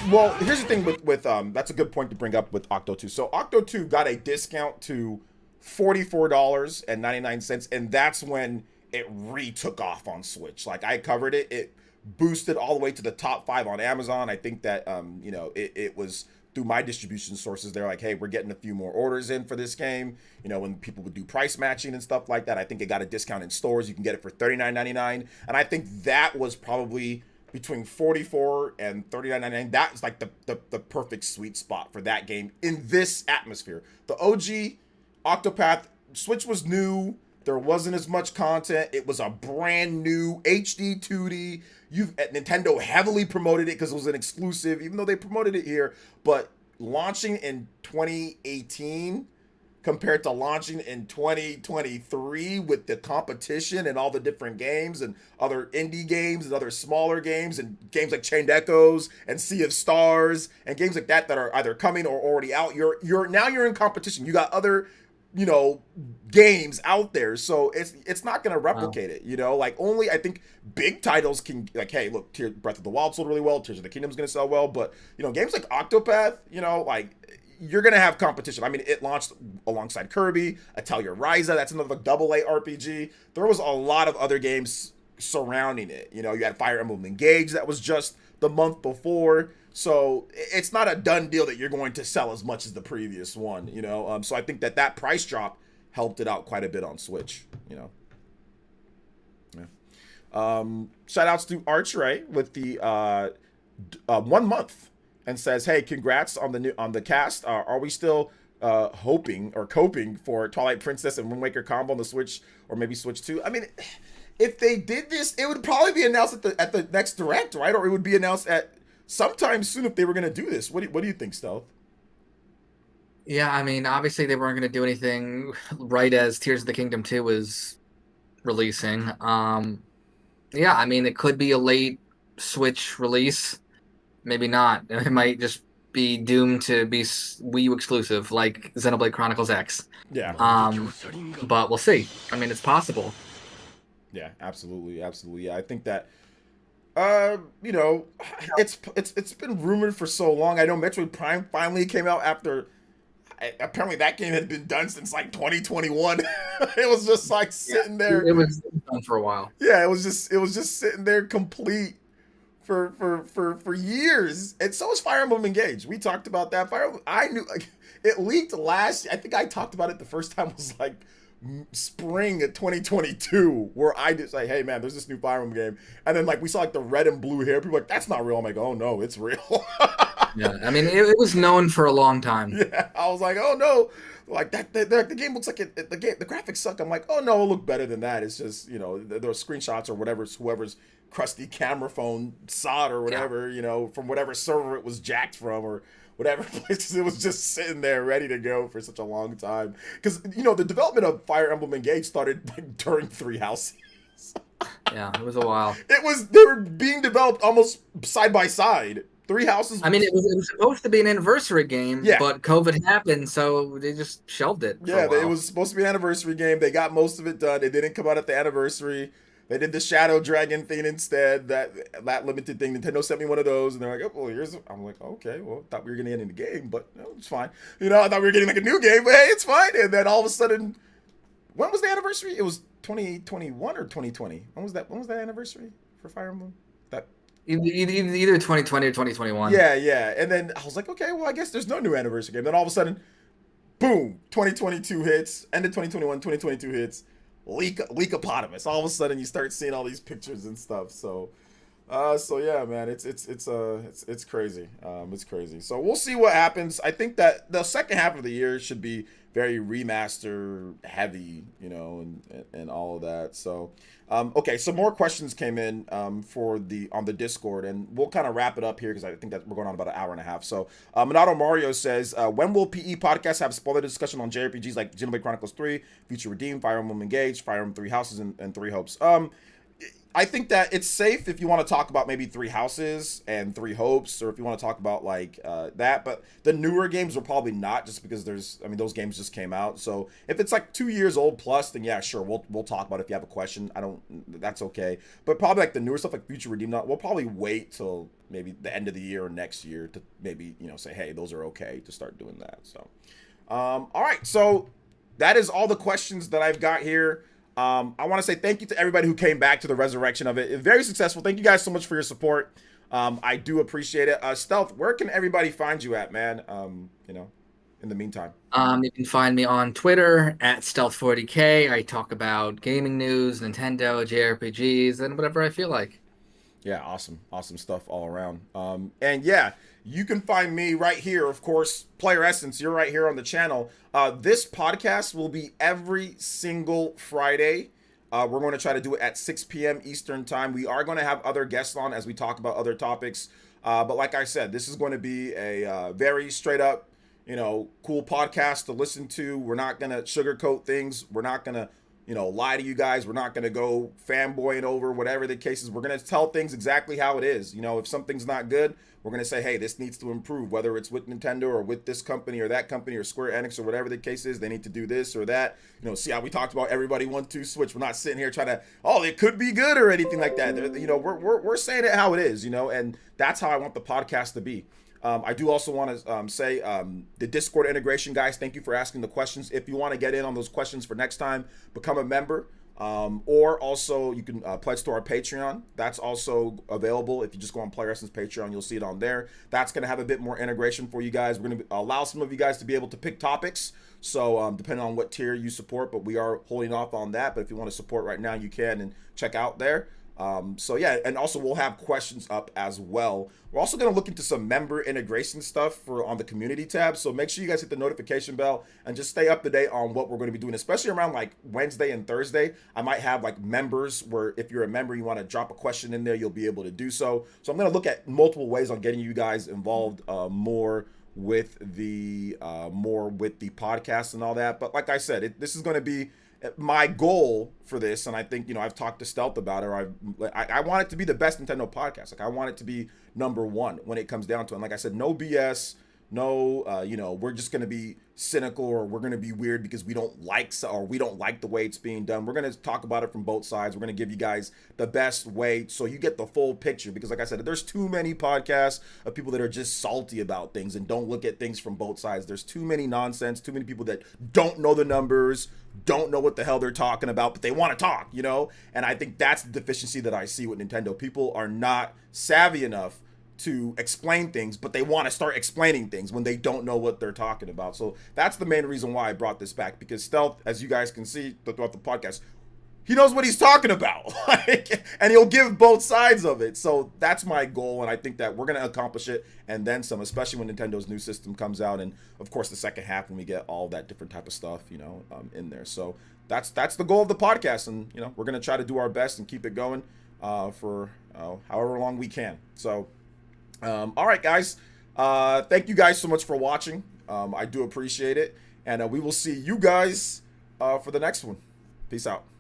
Well, here's the thing with that's a good point to bring up with Octo 2. So Octo 2 got a discount to $44.99, and that's when it took off on Switch. Like I covered it, it boosted all the way to the top 5 on Amazon. I think that it was through my distribution sources. They're like, hey, we're getting a few more orders in for this game. When people would do price matching and stuff like that, I think it got a discount in stores. You can get it for $39.99, and I think that was probably between $44 and $39.99. That's like the perfect sweet spot for that game in this atmosphere. The OG Octopath, Switch was new. There wasn't as much content. It was a brand new HD 2D. Nintendo heavily promoted it because it was an exclusive, even though they promoted it here. But launching in 2018 compared to launching in 2023 with the competition and all the different games and other indie games and other smaller games and games like Chained Echoes and Sea of Stars and games like that are either coming or already out, you're in competition. You got other games out there, so it's not going to replicate it. Like only I think big titles can, like, hey, look, Breath of the Wild sold really well, Tears of the Kingdom's going to sell well, but games like Octopath, like you're going to have competition. I mean, it launched alongside Kirby, Atelier Ryza, that's another AA RPG. There was a lot of other games surrounding it. You had Fire Emblem Engage that was just the month before. So it's not a done deal that you're going to sell as much as the previous one, So I think that price drop helped it out quite a bit on Switch, Yeah. Shout outs to Archray with the 1 month and says, hey, congrats on the cast. Are we still hoping or coping for Twilight Princess and Wind Waker combo on the Switch or maybe Switch 2? I mean, if they did this, it would probably be announced at the next Direct, right? Or it would be announced at sometime soon if they were going to do this. What do you think, Stealth?
Yeah, I mean, obviously they weren't going to do anything right as Tears of the Kingdom 2 was releasing. Yeah, I mean, it could be a late Switch release, maybe not. It might just be doomed to be Wii U exclusive, like Xenoblade Chronicles X.
Yeah.
But we'll see. I mean, it's possible.
Yeah, absolutely, absolutely. Yeah, I think that you know, it's been rumored for so long. I know Metroid Prime finally came out after apparently that game had been done since like 2021. It was just like sitting there.
It was done for a while.
Yeah, it was just sitting there complete for years. And so was Fire Emblem Engage. We talked about that. Fire Emblem, I knew like it leaked last. I think I talked about it the first time was like spring of 2022, where I just like, hey man, there's this new Fire Emblem game, and then like we saw like the red and blue hair. People were like, that's not real. I'm like, oh no, it's real.
Yeah, I mean, it was known for a long time.
Yeah, I was like, oh no, like that. The game looks like the graphics suck. I'm like, oh no, it'll look better than that. It's just those screenshots or whatever. It's whoever's crusty camera phone saw it or whatever. Yeah. From whatever server it was jacked from or whatever places it was just sitting there ready to go for such a long time. Because the development of Fire Emblem Engage started like, during Three Houses.
Yeah, it was a while.
They were being developed almost side by side. Three Houses.
I mean, it was supposed to be an anniversary game,
yeah.
But COVID happened, so they just shelved it.
Yeah, it was supposed to be an anniversary game. They got most of it done. It didn't come out at the anniversary. They did the Shadow Dragon thing instead. That limited thing. Nintendo sent me one of those, and they're like, "Oh, well, here's." I'm like, "Okay, well, thought we were gonna get in the game, but no, it's fine." I thought we were getting like a new game, but hey, it's fine. And then all of a sudden, when was the anniversary? It was 2021 or 2020. When was that anniversary for Fire Emblem?
Either 2020 or 2021.
Yeah. And then I was like, okay, well, I guess there's no new anniversary game. Then all of a sudden, boom, 2022 hits, end of 2021, 2022 hits, Leakopotamus. All of a sudden, you start seeing all these pictures and stuff. So yeah, man, it's crazy. It's crazy. So we'll see what happens. I think that the second half of the year should be very remaster heavy, and all of that. So, okay, so more questions came in on the Discord, and we'll kind of wrap it up here because I think that we're going on about an hour and a half. So, Minato Mario says, when will PE Podcast have spoiler discussion on JRPGs like Xenoblade Chronicles 3, Future Redeem, Fire Emblem Engage, Fire Emblem Three Houses, and Three Hopes? I think that it's safe if you want to talk about maybe Three Houses and Three Hopes, or if you want to talk about like that. But the newer games are probably not, just because those games just came out. So if it's like 2 years old plus, then yeah, sure, we'll talk about it if you have a question. That's okay. But probably like the newer stuff like Future Redeem, we'll probably wait till maybe the end of the year or next year to maybe say, hey, those are okay to start doing that. So, all right, so that is all the questions that I've got here. I want to say thank you to everybody who came back to the resurrection of it. It's very successful. Thank you guys so much for your support. I do appreciate it. Stealth, where can everybody find you at, man? In the meantime.
You can find me on Twitter at Stealth40K. I talk about gaming news, Nintendo, JRPGs, and whatever I feel like.
Yeah, awesome stuff all around. And yeah, you can find me right here, of course, PlayerEssence. You're right here on the channel. This podcast will be every single Friday. We're going to try to do it at 6 p.m. Eastern time. We are going to have other guests on as we talk about other topics. But like I said, this is going to be a very straight up, cool podcast to listen to. We're not going to sugarcoat things. We're not going to lie to you guys. We're not going to go fanboying over whatever the case is. We're going to tell things exactly how it is. If something's not good, we're going to say, hey, this needs to improve, whether it's with Nintendo or with this company or that company or Square Enix or whatever the case is. They need to do this or that. See how we talked about everybody 1-2 switch. We're not sitting here trying to, it could be good or anything like that. We're saying it how it is, and that's how I want the podcast to be. I do also want to say the Discord integration, guys, thank you for asking the questions. If you want to get in on those questions for next time, become a member. Or also you can pledge to our Patreon. That's also available. If you just go on PlayerEssence Patreon, you'll see it on there. That's going to have a bit more integration for you guys. We're going to allow some of you guys to be able to pick topics. So depending on what tier you support, but we are holding off on that. But if you want to support right now, you can and check out there. So yeah, and also we'll have questions up as well. We're also going to look into some member integration stuff on the community tab. So make sure you guys hit the notification bell and just stay up to date on what we're going to be doing, especially around like Wednesday and Thursday. I might have like members where if you're a member, you want to drop a question in there, you'll be able to do so. So I'm going to look at multiple ways on getting you guys involved more with the more with the podcast and all that. But like I said, this is going to be my goal for this, and I think, you know, I've talked to Stealth about it. Or I want it to be the best Nintendo podcast. Like, I want it to be number one when it comes down to it. And like I said, no BS, no, you know, we're just gonna be cynical, or we're gonna be weird because we don't like the way it's being done. We're gonna talk about it from both sides. We're gonna give you guys the best way so you get the full picture. Because like I said, there's too many podcasts of people that are just salty about things and don't look at things from both sides. There's too many nonsense, too many people that don't know the numbers, don't know what the hell they're talking about, but they want to talk, you know? And I think that's the deficiency that I see with Nintendo. People are not savvy enough to explain things, but they want to start explaining things when they don't know what they're talking about. So that's the main reason why I brought this back, because Stealth, as you guys can see throughout the podcast, he knows what he's talking about. And he'll give both sides of it. So that's my goal, and I think that we're going to accomplish it and then some, especially when Nintendo's new system comes out, and of course the second half when we get all that different type of stuff, you know, in there. So that's the goal of the podcast, and you know, we're going to try to do our best and keep it going for however long we can. So all right, guys. Thank you guys so much for watching. I do appreciate it. And we will see you guys for the next one. Peace out.